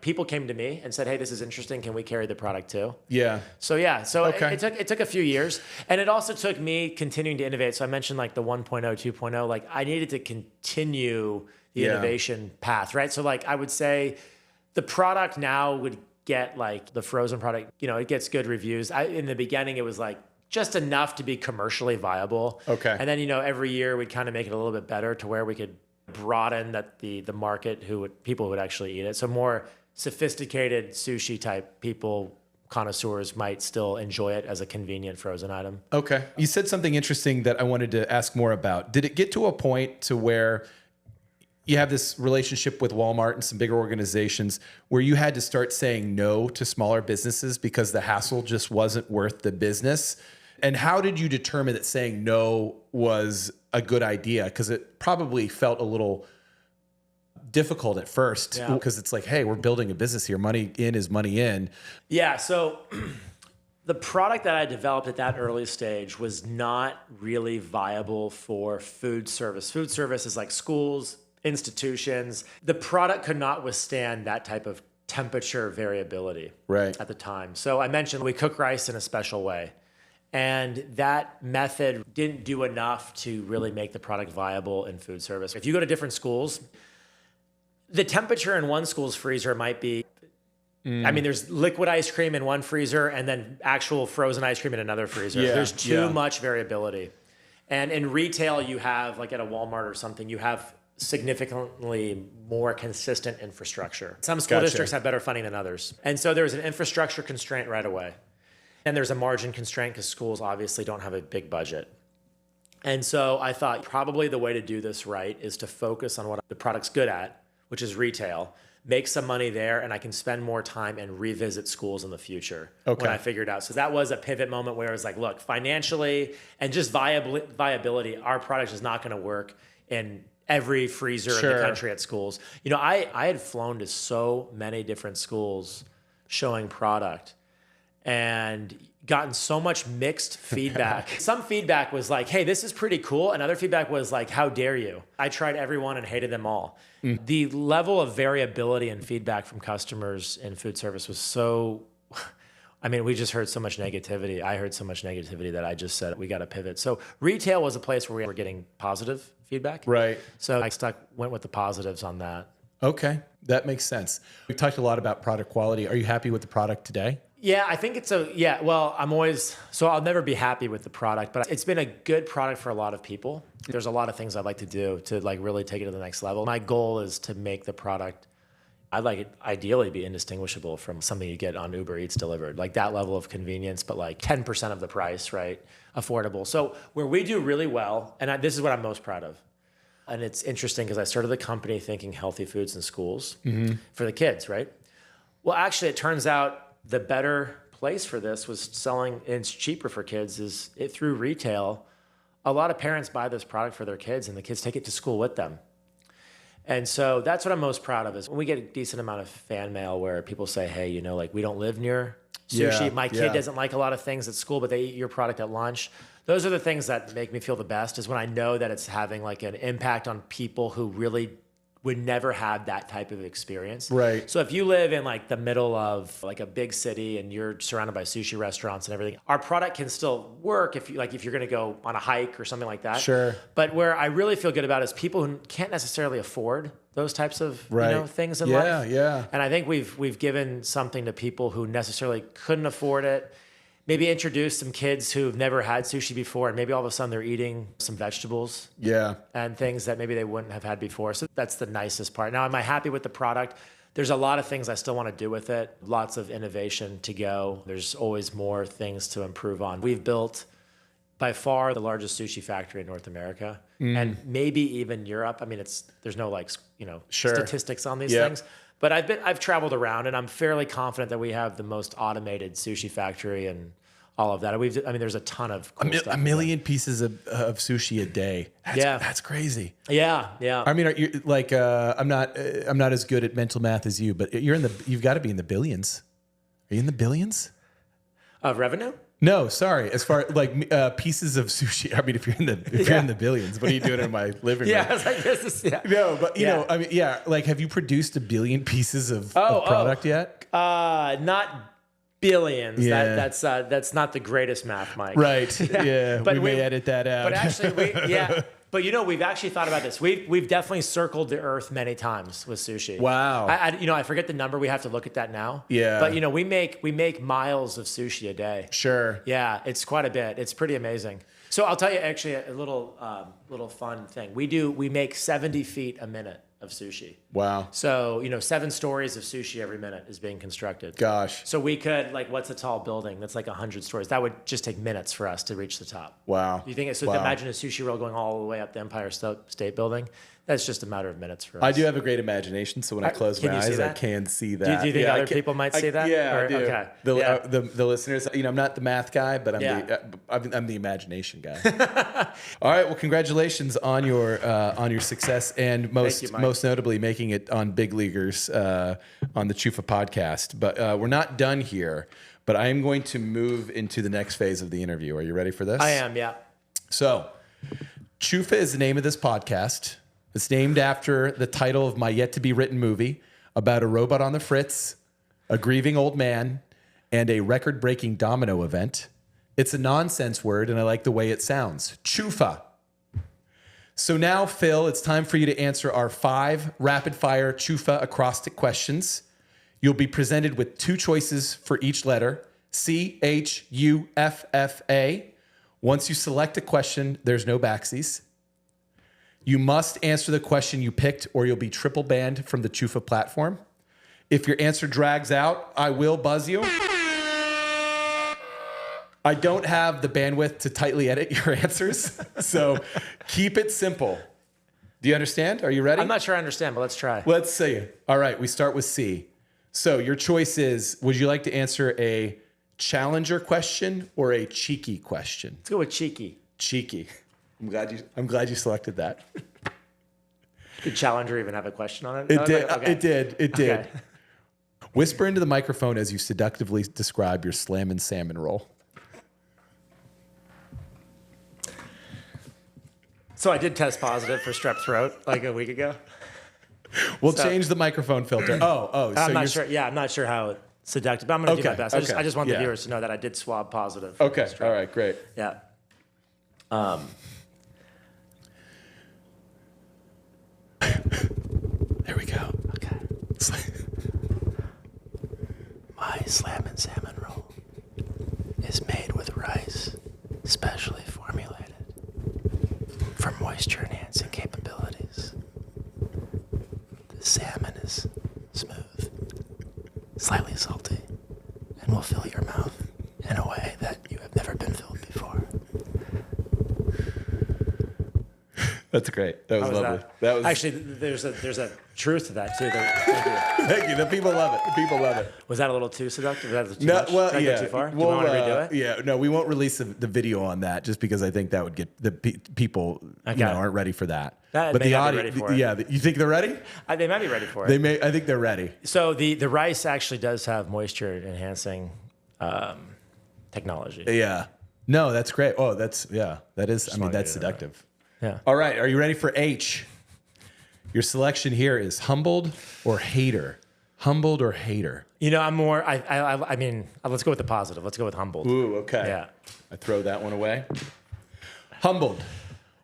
S4: people came to me and said, hey, this is interesting. Can we carry the product too?
S1: Yeah.
S4: So it took a few years. And it also took me continuing to innovate. So I mentioned like the 1.0, 2.0, like I needed to continue the innovation path, right? So like I would say the product now would get like the frozen product, you know, it gets good reviews. In the beginning, it was like just enough to be commercially viable.
S1: Okay.
S4: And then, you know, every year we'd kind of make it a little bit better to where we could broaden the market people who would actually eat it. So more sophisticated sushi type people, connoisseurs, might still enjoy it as a convenient frozen item.
S1: Okay. You said something interesting that I wanted to ask more about. Did it get to a point to where you have this relationship with Walmart and some bigger organizations where you had to start saying no to smaller businesses because the hassle just wasn't worth the business? And how did you determine that saying no was a good idea? Because it probably felt a little difficult at first because it's like, hey, we're building a business here. Money in is money in.
S4: Yeah. So the product that I developed at that early stage was not really viable for food service. Food service is like schools, institutions. The product could not withstand that type of temperature variability at the time. So I mentioned we cook rice in a special way. And that method didn't do enough to really make the product viable in food service. If you go to different schools, the temperature in one school's freezer might be, I mean, there's liquid ice cream in one freezer and then actual frozen ice cream in another freezer. There's too much variability. And in retail, you have, like at a Walmart or something, you have significantly more consistent infrastructure. Some school districts have better funding than others. And so there's an infrastructure constraint right away. And there's a margin constraint because schools obviously don't have a big budget. And so I thought probably the way to do this right is to focus on what the product's good at, which is retail, make some money there, and I can spend more time and revisit schools in the future when I figured out. So that was a pivot moment where I was like, look, financially and just viability, our product is not going to work in every freezer in the country at schools. You know, I had flown to so many different schools showing product and gotten so much mixed feedback. Some feedback was like, hey, this is pretty cool. And other feedback was like, how dare you? I tried everyone and hated them all. The level of variability and feedback from customers in food service was so, I mean, we just heard so much negativity. I heard so much negativity that I just said, we got to pivot. So retail was a place where we were getting positive feedback.
S1: Right.
S4: So I went with the positives on that.
S1: Okay. That makes sense. We talked a lot about product quality. Are you happy with the product today?
S4: Yeah, I think well, I'll never be happy with the product, but it's been a good product for a lot of people. There's a lot of things I'd like to do to like really take it to the next level. My goal is to make the product, I'd like it ideally be indistinguishable from something you get on Uber Eats delivered, like that level of convenience, but like 10% of the price, right? Affordable. So where we do really well, and this is what I'm most proud of. And it's interesting because I started the company thinking healthy foods in schools for the kids, right? Well, actually, it turns out the better place for this was selling, and it's cheaper for kids, through retail. a lot of parents buy this product for their kids and the kids take it to school with them. And so that's what I'm most proud of is when we get a decent amount of fan mail where people say, hey, you know, like we don't live near sushi.
S1: Yeah,
S4: My kid doesn't like a lot of things at school, but they eat your product at lunch. Those are the things that make me feel the best is when I know that it's having like an impact on people who really would never have that type of experience.
S1: Right.
S4: So if you live in like the middle of like a big city and you're surrounded by sushi restaurants and everything, our product can still work if you're going to go on a hike or something like that.
S1: Sure.
S4: But where I really feel good about is people who can't necessarily afford those types of things in life.
S1: Yeah.
S4: And I think we've given something to people who necessarily couldn't afford it. Maybe introduce some kids who've never had sushi before, and maybe all of a sudden they're eating some vegetables and things that maybe they wouldn't have had before. So that's the nicest part. Now, am I happy with the product? There's a lot of things I still want to do with it. Lots of innovation to go. There's always more things to improve on. We've built by far the largest sushi factory in North America and maybe even Europe. I mean, there's no statistics on these things. But I've traveled around, and I'm fairly confident that we have the most automated sushi factory and all of that. There's a ton of cool stuff.
S1: A million pieces of sushi a day. That's crazy.
S4: Yeah.
S1: I mean, I'm not as good at mental math as you, but you've got to be in the billions. Are you in the billions
S4: of revenue?
S1: No, sorry. As far like pieces of sushi. I mean, if you're in the billions, what are you doing in my living room?
S4: I was like, this is
S1: No, but you know, I mean, like, have you produced 1 billion pieces of product yet?
S4: Not billions.
S1: Yeah.
S4: That's not the greatest math, Mike.
S1: Right. Yeah.
S4: But
S1: we may edit that out.
S4: But actually, But we've actually thought about this. We've definitely circled the earth many times with sushi.
S1: Wow.
S4: I forget the number. We have to look at that now.
S1: Yeah.
S4: But we make miles of sushi a day.
S1: Sure.
S4: Yeah, it's quite a bit. It's pretty amazing. So I'll tell you actually a little fun thing. We make 70 feet a minute of sushi.
S1: Wow.
S4: So 7 stories of sushi every minute is being constructed.
S1: Gosh.
S4: So we could what's a tall building that's like 100 stories? That would just take minutes for us to reach the top.
S1: Wow.
S4: You think so?
S1: Wow.
S4: Imagine a sushi roll going all the way up the Empire State Building. That's just a matter of minutes for us.
S1: I do have a great imagination, so when I close my eyes, I can see that.
S4: Do you think other people might see that?
S1: Yeah, I do.
S4: Okay.
S1: The listeners, I'm not the math guy, but I'm the imagination guy. All right. Well, congratulations on your success, and most notably making it on Big Leaguers on the Chuffa podcast. But we're not done here. But I am going to move into the next phase of the interview. Are you ready for this?
S4: I am. Yeah.
S1: So, Chuffa is the name of this podcast. It's named after the title of my yet-to-be-written movie about a robot on the fritz, a grieving old man, and a record-breaking domino event. It's a nonsense word, and I like the way it sounds. Chuffa. So now, Phil, it's time for you to answer our 5 rapid-fire Chuffa acrostic questions. You'll be presented with 2 choices for each letter, C-H-U-F-F-A. Once you select a question, there's no backsies. You must answer the question you picked, or you'll be triple banned from the Chuffa platform. If your answer drags out, I will buzz you. I don't have the bandwidth to tightly edit your answers, so keep it simple. Do you understand? Are you ready?
S4: I'm not sure I understand, but let's try.
S1: Let's see. All right, we start with C. So your choice is, would you like to answer a challenger question or a cheeky question?
S4: Let's go with cheeky.
S1: Cheeky. I'm glad you selected that.
S4: Did Challenger even have a question on it?
S1: It did.
S4: Okay.
S1: It did.
S4: Okay.
S1: Whisper into the microphone as you seductively describe your slammin' salmon roll.
S4: So I did test positive for strep throat like a week ago.
S1: We'll change the microphone filter. Oh. So
S4: I'm not sure. Yeah, I'm not sure how seductive, but I'm going to do my best. I just want the viewers to know that I did swab positive.
S1: Okay. All right. Great.
S4: Yeah.
S1: There we go.
S4: Okay. My slammin' salmon roll is made with rice, specially formulated for moisture-enhancing capabilities. The salmon is smooth, slightly salty, and will fill your mouth in a way that you have never been filled before.
S1: That's great. That was
S4: How was
S1: lovely.
S4: that?
S1: That was
S4: Actually, there's a truth to that too. Thank you.
S1: Thank you. The people love it. The people love it.
S4: Was that a little too seductive? Was that too
S1: No,
S4: much?
S1: well,
S4: Did I
S1: yeah.
S4: go too far? Do
S1: We'll,
S4: you want to redo it?
S1: Yeah, no, we won't release the video on that just because I think that would get the people aren't ready for that.
S4: But the audience, ready for it.
S1: Yeah, you think they're ready?
S4: They might be ready for it.
S1: I think they're ready.
S4: So the rice actually does have moisture enhancing technology.
S1: Yeah. No, that's great. Oh, that is. I mean, that's seductive. Yeah. All right. Are you ready for H? Your selection here is humbled or hater. Humbled or hater.
S4: You know, I'm more. I mean, let's go with the positive. Let's go with humbled.
S1: Ooh, okay.
S4: Yeah.
S1: I throw that one away. Humbled.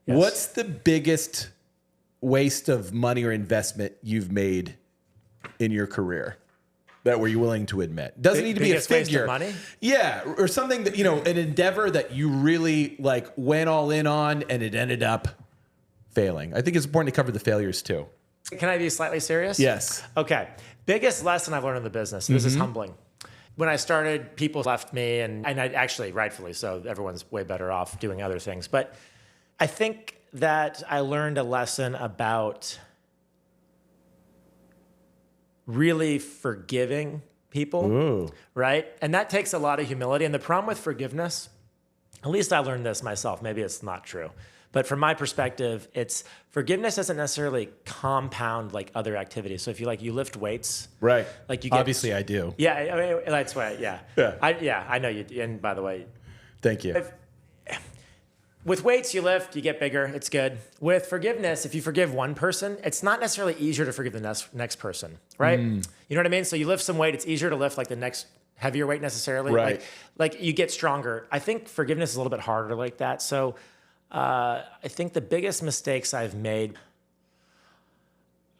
S4: Yes.
S1: What's the biggest waste of money or investment you've made in your career that were you willing to admit? Doesn't need to be a figure.
S4: Waste of money?
S1: Yeah, or something that, an endeavor that you really went all in on and it ended up failing. I think it's important to cover the failures too.
S4: Can I be slightly serious?
S1: Yes.
S4: Okay. Biggest lesson I've learned in the business. This is humbling. When I started, people left me, and I actually, rightfully so, everyone's way better off doing other things. But I think that I learned a lesson about really forgiving people, right? And that takes a lot of humility. And the problem with forgiveness, at least I learned this myself, maybe it's not true, but from my perspective, it's forgiveness doesn't necessarily compound like other activities. So if you lift weights,
S1: Right.
S4: like you get,
S1: Obviously I do.
S4: yeah, I mean, that's why, yeah. I know you do. And by the way,
S1: Thank you.
S4: with weights, you lift, you get bigger. It's good. With forgiveness, if you forgive one person, it's not necessarily easier to forgive the next person, right? You know what I mean? So you lift some weight, it's easier to lift like the next heavier weight necessarily.
S1: Right.
S4: Like you get stronger. I think forgiveness is a little bit harder like that. So I think the biggest mistakes I've made,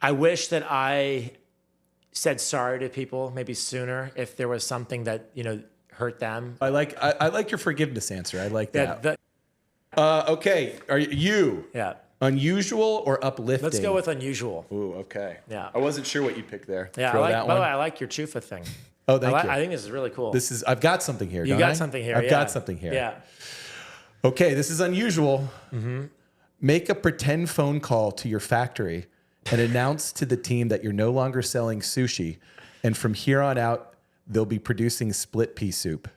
S4: I wish that I said sorry to people maybe sooner if there was something that, hurt them.
S1: I like your forgiveness answer. I like that. Okay. Are you
S4: Yeah.
S1: unusual or uplifting?
S4: Let's go with unusual.
S1: Ooh, okay.
S4: Yeah.
S1: I wasn't sure what you'd pick there.
S4: Yeah.
S1: Throw
S4: By
S1: that
S4: the
S1: one.
S4: way, I like your Chuffa thing.
S1: Oh, thank you.
S4: I think this is really cool.
S1: I've got something here.
S4: You got something here.
S1: I've got something here.
S4: Yeah.
S1: Okay, this is unusual. Make a pretend phone call to your factory and announce to the team that you're no longer selling sushi, and from here on out, they'll be producing split pea soup.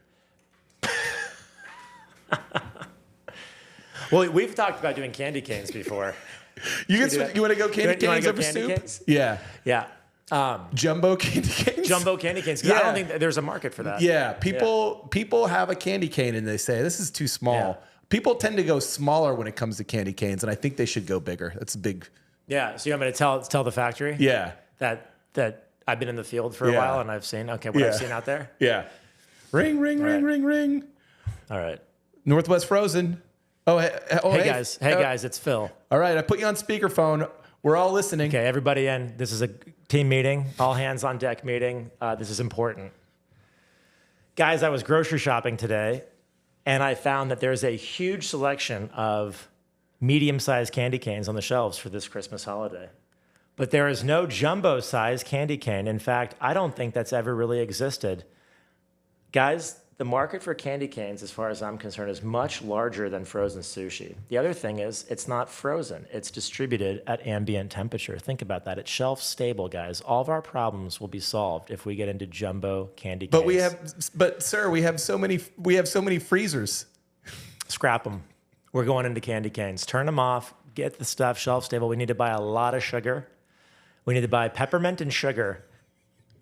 S4: Well, we've talked about doing candy canes before.
S1: You want to go candy canes over
S4: candy
S1: soup?
S4: canes?
S1: Yeah.
S4: Yeah.
S1: Jumbo candy canes?
S4: Jumbo candy canes. 'Cause I don't think there's a market for that.
S1: Yeah, people have a candy cane and they say, this is too small.
S4: Yeah.
S1: People tend to go smaller when it comes to candy canes, and I think they should go bigger. That's a big...
S4: Yeah. So you want me to tell the factory?
S1: Yeah.
S4: That I've been in the field for a while and I've seen, what I've seen out there?
S1: Yeah. Ring, ring, ring, ring, ring.
S4: All right.
S1: Northwest Frozen. Hey
S4: guys, it's Phil.
S1: All right, I put you on speakerphone. We're all listening.
S4: Okay, everybody in. This is a team meeting, all hands on deck meeting. This is important. Guys, I was grocery shopping today, and I found that there's a huge selection of medium-sized candy canes on the shelves for this Christmas holiday. But there is no jumbo-sized candy cane. In fact, I don't think that's ever really existed. Guys, the market for candy canes, as far as I'm concerned, is much larger than frozen sushi. The other thing is, it's not frozen. It's distributed at ambient temperature. Think about that. It's shelf stable, guys. All of our problems will be solved if we get into jumbo candy canes.
S1: But sir, we have so many freezers.
S4: Scrap them. We're going into candy canes. Turn them off. Get the stuff shelf stable. We need to buy a lot of sugar. We need to buy peppermint and sugar.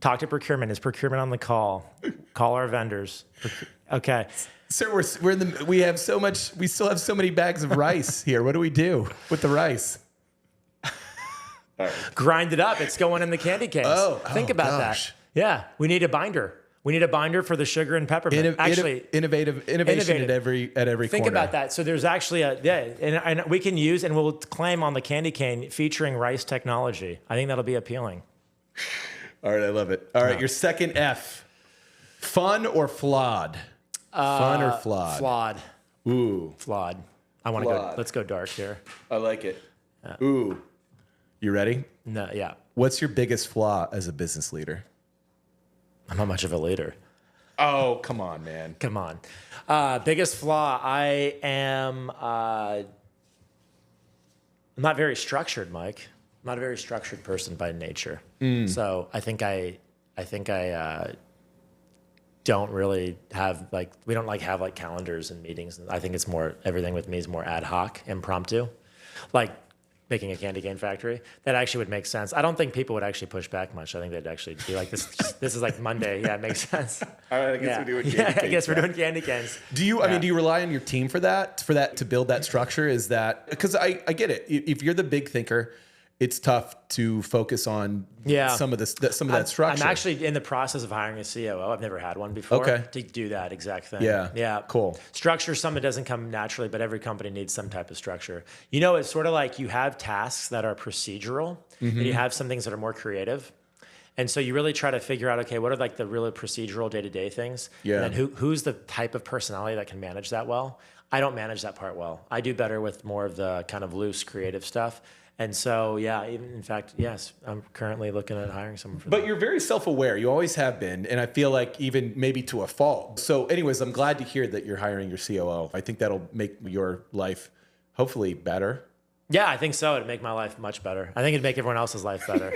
S4: Talk to procurement. Is procurement on the call? Call our vendors. Okay.
S1: Sir, we have so much. We still have so many bags of rice here. What do we do with the rice?
S4: Grind it up. It's going in the candy canes. Think about
S1: gosh.
S4: that. Yeah. We need a binder. We need a binder for the sugar and peppermint.
S1: Innovation at every
S4: Think
S1: corner.
S4: about that. So there's actually and we can use, and we'll claim on the candy cane featuring rice technology. I think that'll be appealing.
S1: All right, I love it. All right, your second F. Fun or flawed? Fun or flawed?
S4: Flawed.
S1: Ooh.
S4: Flawed. I want to go. Let's go dark here.
S1: I like it. Ooh. You ready?
S4: No, yeah.
S1: What's your biggest flaw as a business leader?
S4: I'm not much of a leader.
S1: Oh, come on, man.
S4: Come on. Biggest flaw. I am I'm not very structured, Mike. I'm not a very structured person by nature. So I think I don't really have we don't have calendars and meetings. I think it's more, everything with me is more ad hoc, impromptu, like making a candy cane factory. That actually would make sense. I don't think people would actually push back much. I think they'd actually be like, this is like Monday. Yeah, it makes sense.
S1: All right, I guess we're doing candy canes.
S4: I guess we're doing candy canes.
S1: Do you, I mean, do you rely on your team for that to build that structure? Is that, because I get it. If you're the big thinker, it's tough to focus on some of that structure.
S4: I'm actually in the process of hiring a COO. I've never had one before to do that exact thing.
S1: Yeah. Cool.
S4: Structure, some it doesn't come naturally, but every company needs some type of structure. You know, it's sort of like you have tasks that are procedural and you have some things that are more creative. And so you really try to figure out, okay, what are like the really procedural day-to-day things?
S1: Yeah.
S4: And then who's the type of personality that can manage that well? I don't manage that part well. I do better with more of the kind of loose creative stuff. And so, yeah, in fact, yes, I'm currently looking at hiring someone for that.
S1: But you're very self-aware. You always have been. And I feel like even maybe to a fault. So anyways, I'm glad to hear that you're hiring your COO. I think that'll make your life hopefully better.
S4: Yeah, I think so. It'd make my life much better. I think it'd make everyone else's life better.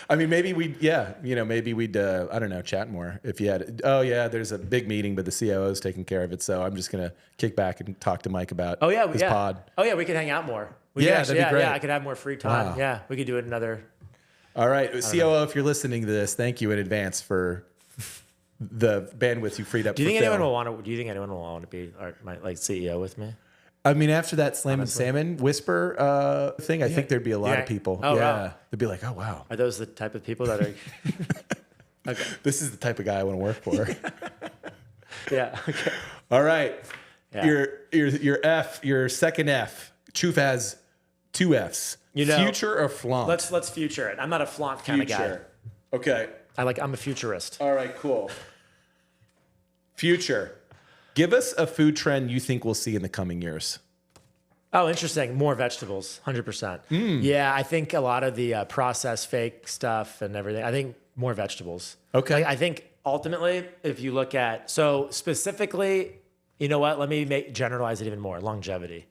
S1: I mean, maybe we'd I don't know, chat more if you had, there's a big meeting, but the COO is taking care of it. So I'm just going to kick back and talk to Mike about his pod.
S4: Oh yeah, we could hang out more.
S1: That'd be great.
S4: Yeah, I could have more free time.
S1: Wow.
S4: Yeah, we could do it another.
S1: All right. COO, if you're listening to this, thank you in advance for the bandwidth you freed up.
S4: Do you think anyone will want to be my CEO with me?
S1: I mean, after that Slam and Salmon whisper thing, I think there'd be a lot of people.
S4: Oh, wow.
S1: They'd be like, oh, wow.
S4: Are those the type of people that are... Okay.
S1: This is the type of guy I want to work for.
S4: Yeah. Okay.
S1: All right.
S4: Yeah.
S1: Your second F. Chuf has two Fs. Future or flaunt?
S4: Let's future it. I'm not a flaunt kind of guy.
S1: Okay.
S4: I'm a futurist.
S1: All right, cool. Future. Give us a food trend you think we'll see in the coming years.
S4: Oh, interesting. More vegetables, 100%. Yeah, I think a lot of the processed fake stuff and everything, I think more vegetables.
S1: Okay.
S4: I think ultimately, if you look at, so specifically, you know what? Let me generalize it even more, longevity.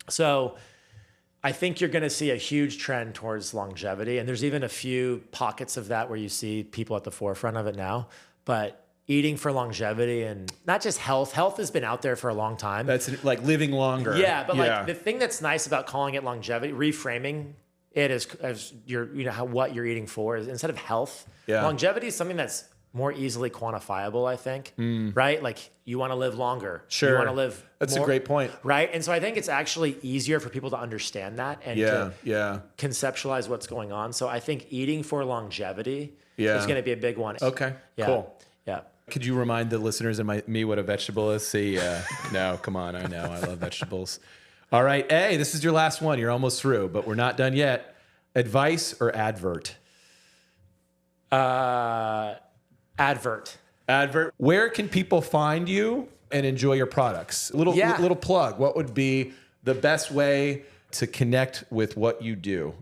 S4: So I think you're going to see a huge trend towards longevity. And there's even a few pockets of that where you see people at the forefront of it now. But eating for longevity and not just health. Health has been out there for a long time.
S1: That's like living longer.
S4: Yeah, but like the thing that's nice about calling it longevity, reframing it as what you're eating for is instead of health. Yeah. Longevity is something that's more easily quantifiable, I think. Right? Like you want to live longer.
S1: Sure.
S4: You want to live
S1: That's
S4: more,
S1: a great point.
S4: Right? And so I think it's actually easier for people to understand that and to conceptualize what's going on. So I think eating for longevity is going to be a big one.
S1: Okay.
S4: Yeah.
S1: Cool.
S4: Yeah.
S1: Could you remind the listeners and me what a vegetable is? See, no, come on. I know. I love vegetables. All right. Hey, this is your last one. You're almost through, but we're not done yet. Advice or advert?
S4: Advert.
S1: Advert. Where can people find you and enjoy your products? Little plug. What would be the best way to connect with what you do?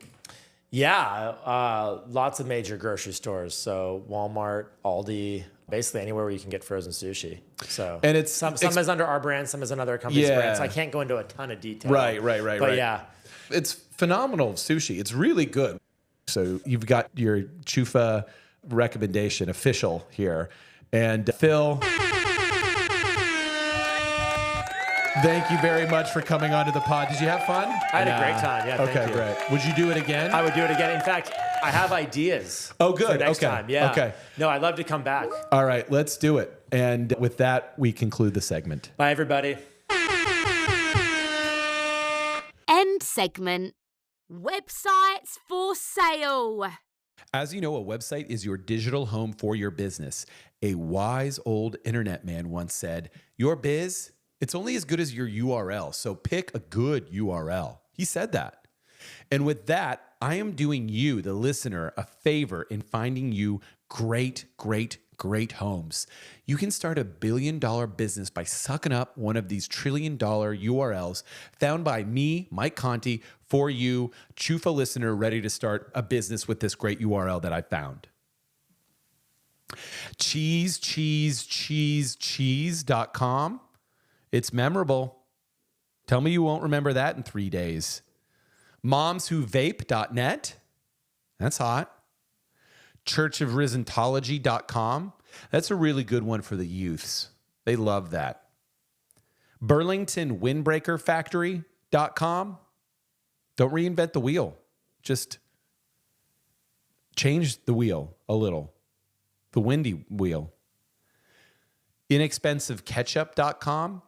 S4: Yeah, lots of major grocery stores. So Walmart, Aldi, basically anywhere where you can get frozen sushi. So
S1: and it's
S4: some is under our brand, some is another company's brand. So I can't go into a ton of detail.
S1: Right.
S4: But yeah,
S1: it's phenomenal sushi. It's really good. So you've got your Chuffa recommendation official here, and Phil. Thank you very much for coming onto the pod. Did you have fun?
S4: I had a great time. Yeah.
S1: Okay,
S4: thank you.
S1: great. Would you do it again?
S4: I would do it again. In fact, I have ideas.
S1: Oh, good.
S4: For next
S1: Okay.
S4: time. Yeah.
S1: Okay.
S4: No, I'd love to come back.
S1: All right, let's do it. And with that, we conclude the segment.
S4: Bye, everybody.
S2: End segment. Websites for sale.
S1: As you know, a website is your digital home for your business. A wise old internet man once said, "Your biz, it's only as good as your URL, so pick a good URL." He said that. And with that, I am doing you, the listener, a favor in finding you great homes. You can start a $1 billion business by sucking up one of these $1 trillion URLs found by me, Mike Conti, for you, Chuffa listener, ready to start a business with this great URL that I found. cheese.com. It's memorable. Tell me you won't remember that in 3 days. Momswhovape.net. That's hot. Churchofrisentology.com. That's a really good one for the youths. They love that. BurlingtonWindbreakerFactory.com. Don't reinvent the wheel. Just change the wheel a little. The windy wheel. InexpensiveKetchup.com.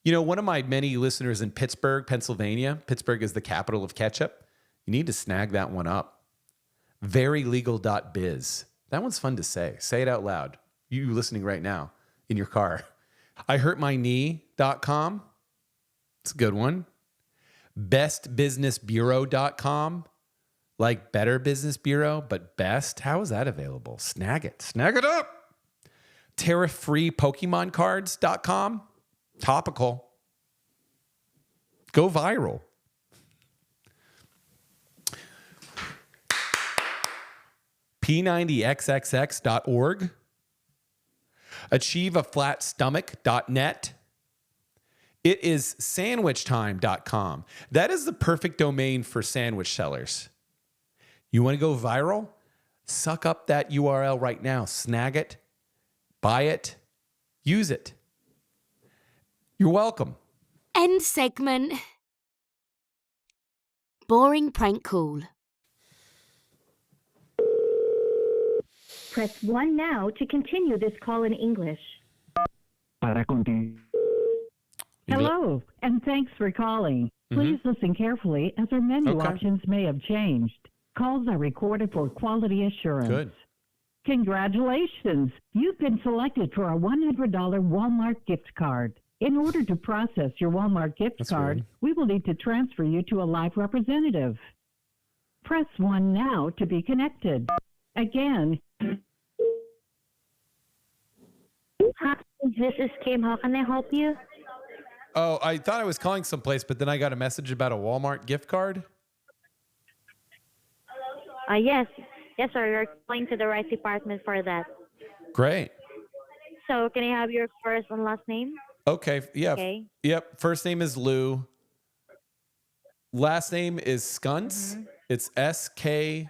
S1: You know, one of my many listeners in Pittsburgh, Pennsylvania, Pittsburgh is the capital of ketchup. You need to snag that one up. Verylegal.biz. That one's fun to say. Say it out loud. You listening right now in your car. IHurtMyKnee.com. It's a good one. BestBusinessBureau.com. Like Better Business Bureau, but best. How is that available? Snag it. Snag it up. TariffFreePokemonCards.com. Topical. Go viral. P90XXX.org. AchieveAFlatStomach.net. It is sandwichtime.com. That is the perfect domain for sandwich sellers. You want to go viral? Suck up that URL right now. Snag it, buy it, use it. You're welcome.
S2: End segment. Boring prank call.
S5: Press 1 now to continue this call in English.
S6: Para continuar. Hello, and thanks for calling. Please listen carefully as our menu options may have changed. Calls are recorded for quality assurance.
S1: Good.
S6: Congratulations! You've been selected for a $100 Walmart gift card. In order to process your Walmart gift card, we will need to transfer you to a live representative. Press 1 now to be connected. Again.
S5: Hi, this is Kim. How can I help you?
S1: Oh, I thought I was calling someplace, but then I got a message about a Walmart gift card.
S5: Yes. Yes, sir. You're calling to the right department for that.
S1: Great.
S5: So can I have your first and last name?
S1: Okay. Yeah.
S5: Okay.
S1: Yep. First name is Lou. Last name is Skuntz. It's SKUNT.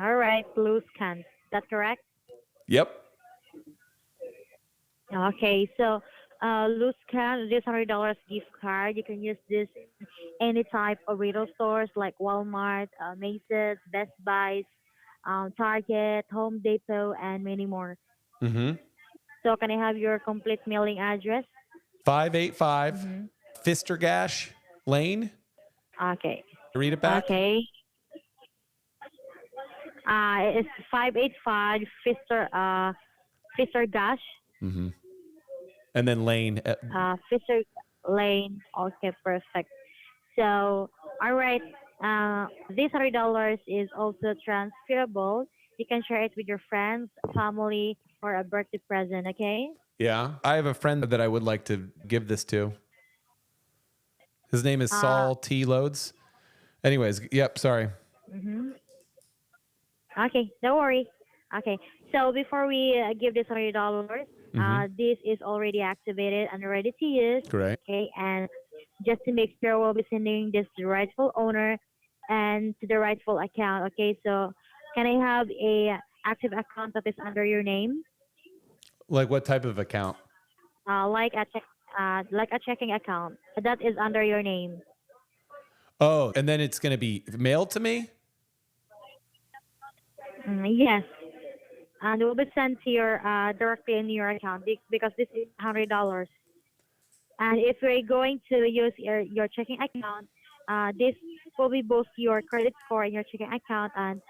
S5: All right. Blue scan. Is that correct?
S1: Yep.
S5: Okay. So, Blue scan, this $100 gift card. You can use this in any type of retail stores like Walmart, Macy's, Best Buy, Target, Home Depot, and many more.
S1: Mm-hmm.
S5: So can I have your complete mailing address?
S1: 585 Fistergash Lane.
S5: Okay.
S1: Read it back.
S5: Okay. It's 585 Fistergash.
S1: Mm-hmm. And then Lane.
S5: Fister Lane. Okay, perfect. So, all right. This $100 is also transferable. You can share it with your friends, family, or a birthday present, okay?
S1: Yeah. I have a friend that I would like to give this to. His name is Saul T. Loads. Anyways, yep, sorry.
S5: Okay, don't worry. Okay, so before we give this $100, this is already activated and ready to use.
S1: Great.
S5: Okay, and just to make sure we'll be sending this to the rightful owner and to the rightful account. Okay, so can I have a active account that is under your name?
S1: Like what type of account?
S5: Like a checking account that is under your name.
S1: Oh, and then it's going to be mailed to me?
S5: Yes, and it will be sent to your directly in your account because this is $100. And if we're going to use your checking account, this will be both your credit score and your checking account, and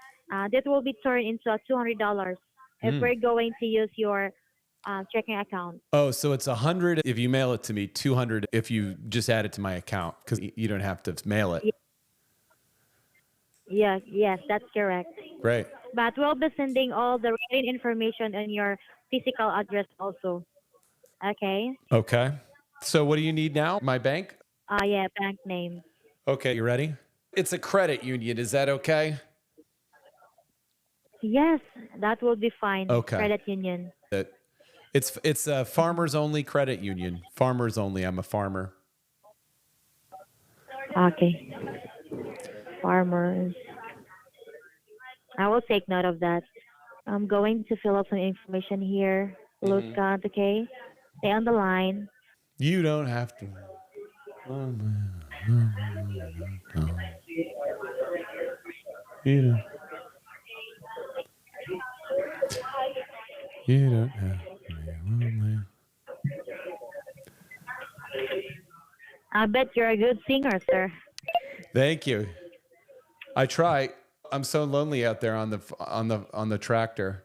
S5: that will be turned into a $200 if we're going to use your checking account.
S1: Oh, so it's 100 if you mail it to me, 200 if you just add it to my account because you don't have to mail it.
S5: Yes, that's correct.
S1: Right.
S5: But we'll be sending all the written information on your physical address also. Okay?
S1: Okay. So what do you need now? My bank?
S5: Yeah, bank name.
S1: Okay, you ready? It's a credit union. Is that okay?
S5: Yes, that will be fine.
S1: Okay.
S5: Credit union.
S1: It's a farmers only credit union. Farmers only. I'm a farmer.
S5: Okay. Farmers. I will take note of that. I'm going to fill up some information here. Look, okay? Stay on the line.
S1: You don't have to. You don't. You don't have to be lonely.
S5: I bet you're a good singer, sir.
S1: Thank you. I try. I'm so lonely out there on the tractor.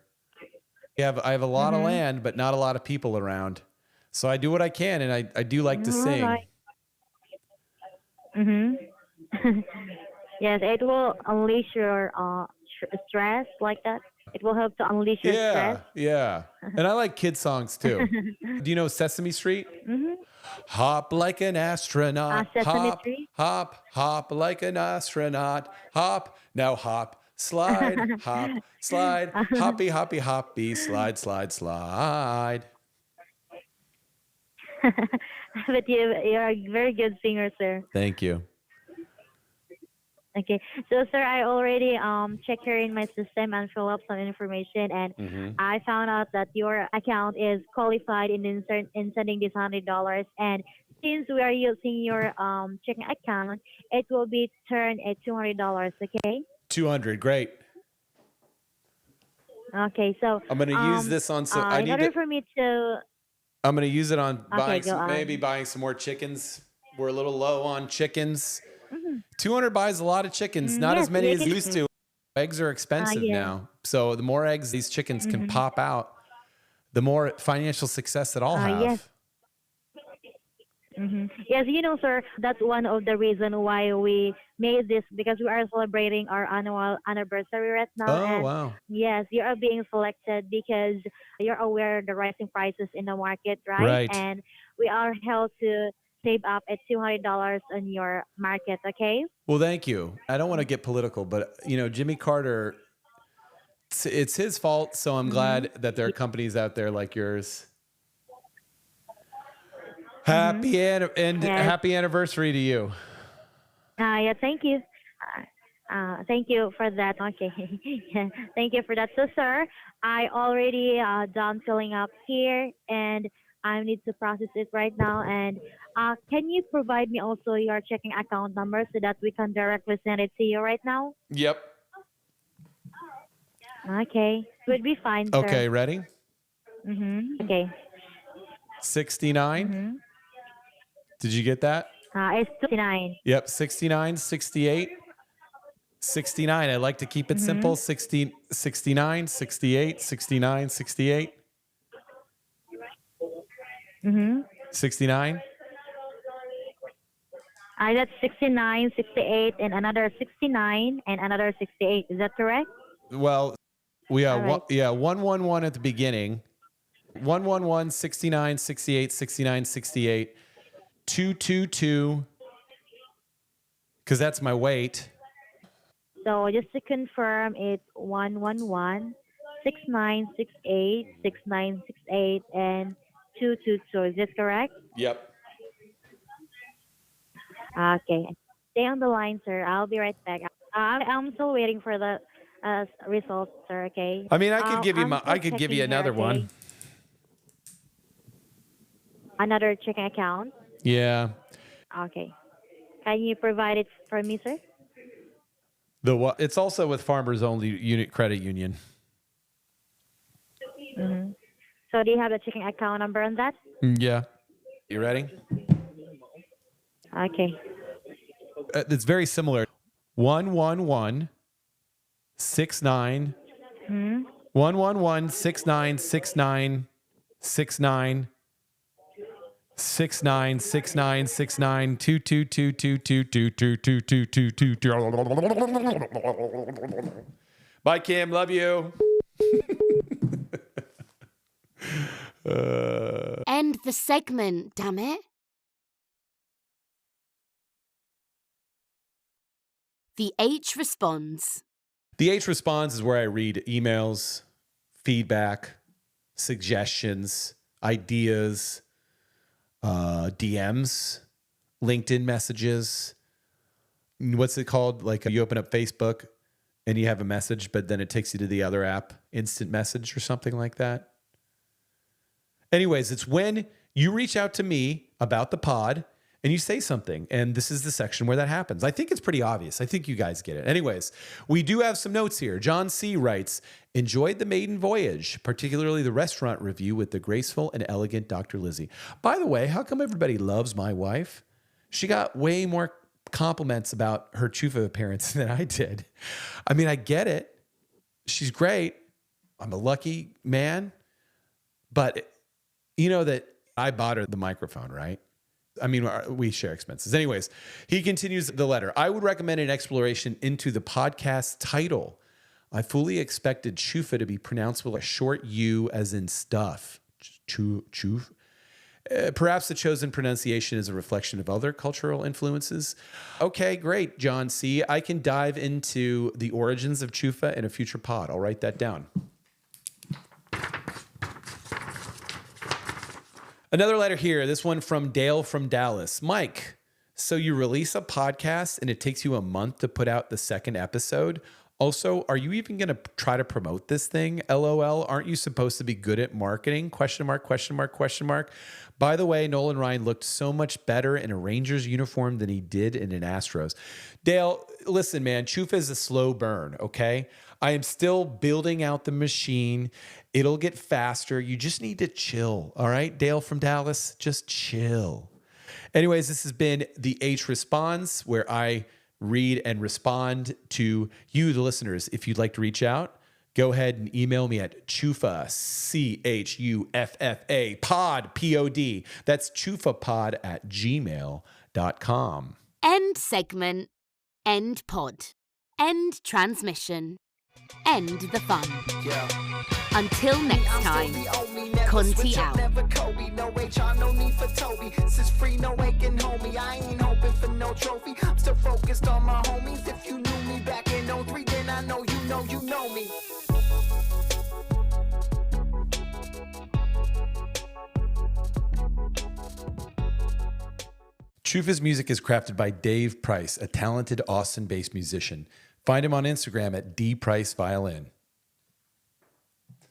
S1: I have a lot of land, but not a lot of people around. So I do what I can, and I do like to sing.
S5: Right. Yes, it will unleash your stress like that. It will help to unleash your stress.
S1: Yeah. And I like kid songs too. Do you know Sesame Street? Hop like an astronaut.
S5: Sesame
S1: Hop,
S5: Street?
S1: hop, hop like an astronaut. Hop, now hop, slide, hop, slide, hoppy, hoppy, hoppy, slide, slide, slide.
S5: But you're a very good singer, sir.
S1: Thank you.
S5: Okay, so sir, I already checked here in my system and fill up some information, and I found out that your account is qualified in sending this $100. And since we are using your checking account, it will be turned at $200. Okay.
S1: 200, great.
S5: Okay, so
S1: I'm gonna use this on some.
S5: in order for me to.
S1: I'm gonna use it on buying
S5: go
S1: buying some more chickens. We're a little low on chickens. 200 buys a lot of chickens, not as many as used to. Eggs are expensive now. So the more eggs these chickens can pop out, the more financial success that I'll have.
S5: Yes. Yes, sir, that's one of the reasons why we made this, because we are celebrating our annual anniversary right now.
S1: Oh, wow.
S5: Yes, you are being selected because you're aware of the rising prices in the market, right?
S1: Right.
S5: And we are held to save up at $200 on your market, okay?
S1: Well, thank you. I don't want to get political, but Jimmy Carter, it's his fault. So I'm glad that there are companies out there like yours. Happy happy anniversary to you.
S5: Yeah, thank you. Thank you for that. Okay. Thank you for that. So, sir, I already done filling up here, and I need to process it right now. And can you provide me also your checking account number so that we can directly send it to you right now?
S1: Yep.
S5: Okay. Would be fine, sir.
S1: Okay, ready?
S5: Okay.
S1: 69. Did you get that?
S5: It's 69.
S1: Yep, 69, 68, 69. I like to keep it simple. 69, 68, 69, 68. 69.
S5: That's 69, 68, and another 69, and another 68. Is that correct?
S1: Well, we are
S5: right.
S1: 111 at the beginning. 111, 69, 68, 69, 68. 222, because that's my weight.
S5: So just to confirm, it's 111, 6968, 6968, and 222. Is this correct?
S1: Yep.
S5: Okay. Stay on the line, sir. I'll be right back. I'm still waiting for the results, sir. Okay.
S1: I mean, I could give you
S5: checking
S1: another
S5: here,
S1: one.
S5: okay? Another checking account.
S1: Yeah.
S5: Okay. Can you provide it for me, sir?
S1: It's also with Farmers Only Credit Union.
S5: So do you have a checking account number on that?
S1: Yeah. You ready?
S5: Okay.
S1: It's very similar. 111 69 111 69 69 69 69 69 69 2 2 2 2 2 2 2 2 2 2 2 2. Bye, Kim. Love you.
S2: End the segment, damn it. The H responds.
S1: The H responds is where I read emails, feedback, suggestions, ideas, DMs, LinkedIn messages. What's it called? Like you open up Facebook and you have a message, but then it takes you to the other app, instant message or something like that. Anyways, it's when you reach out to me about the pod and you say something. And this is the section where that happens. I think it's pretty obvious. I think you guys get it. Anyways, we do have some notes here. John C. writes, enjoyed the maiden voyage, particularly the restaurant review with the graceful and elegant Dr. Lizzie. By the way, how come everybody loves my wife? She got way more compliments about her Chuffa appearance than I did. I mean, I get it. She's great. I'm a lucky man. But you know that I bought her the microphone, right? I mean, we share expenses. Anyways, he continues the letter. I would recommend an exploration into the podcast title. I fully expected Chuffa to be pronounced with a short U as in stuff. Chuf. Perhaps the chosen pronunciation is a reflection of other cultural influences. Okay, great, John C. I can dive into the origins of Chuffa in a future pod. I'll write that down. Another letter here, this one from Dale from Dallas. Mike, so you release a podcast and it takes you a month to put out the second episode. Also, are you even going to try to promote this thing? LOL, aren't you supposed to be good at marketing? Question mark, question mark, question mark. By the way, Nolan Ryan looked so much better in a Rangers uniform than he did in an Astros. Dale, listen, man, Chuffa is a slow burn, okay? I am still building out the machine. It'll get faster. You just need to chill, all right? Dale from Dallas, just chill. Anyways, this has been the H Responds, where I read and respond to you, the listeners. If you'd like to reach out, go ahead and email me at Chuffa, Chuffa, pod, P-O-D. That's chuffapod@gmail.com.
S2: End segment. End pod. End transmission. End the fun. Until next time, Conti out.
S7: Never Kobe, no HR, no need for Toby. This is free, no aching, homie. I ain't hoping for no trophy. I'm still focused on my homies. If you knew me back in 03, then I know you know me.
S1: Chuffa's music is crafted by Dave Price, a talented Austin-based musician. Find him on Instagram at dpriceviolin.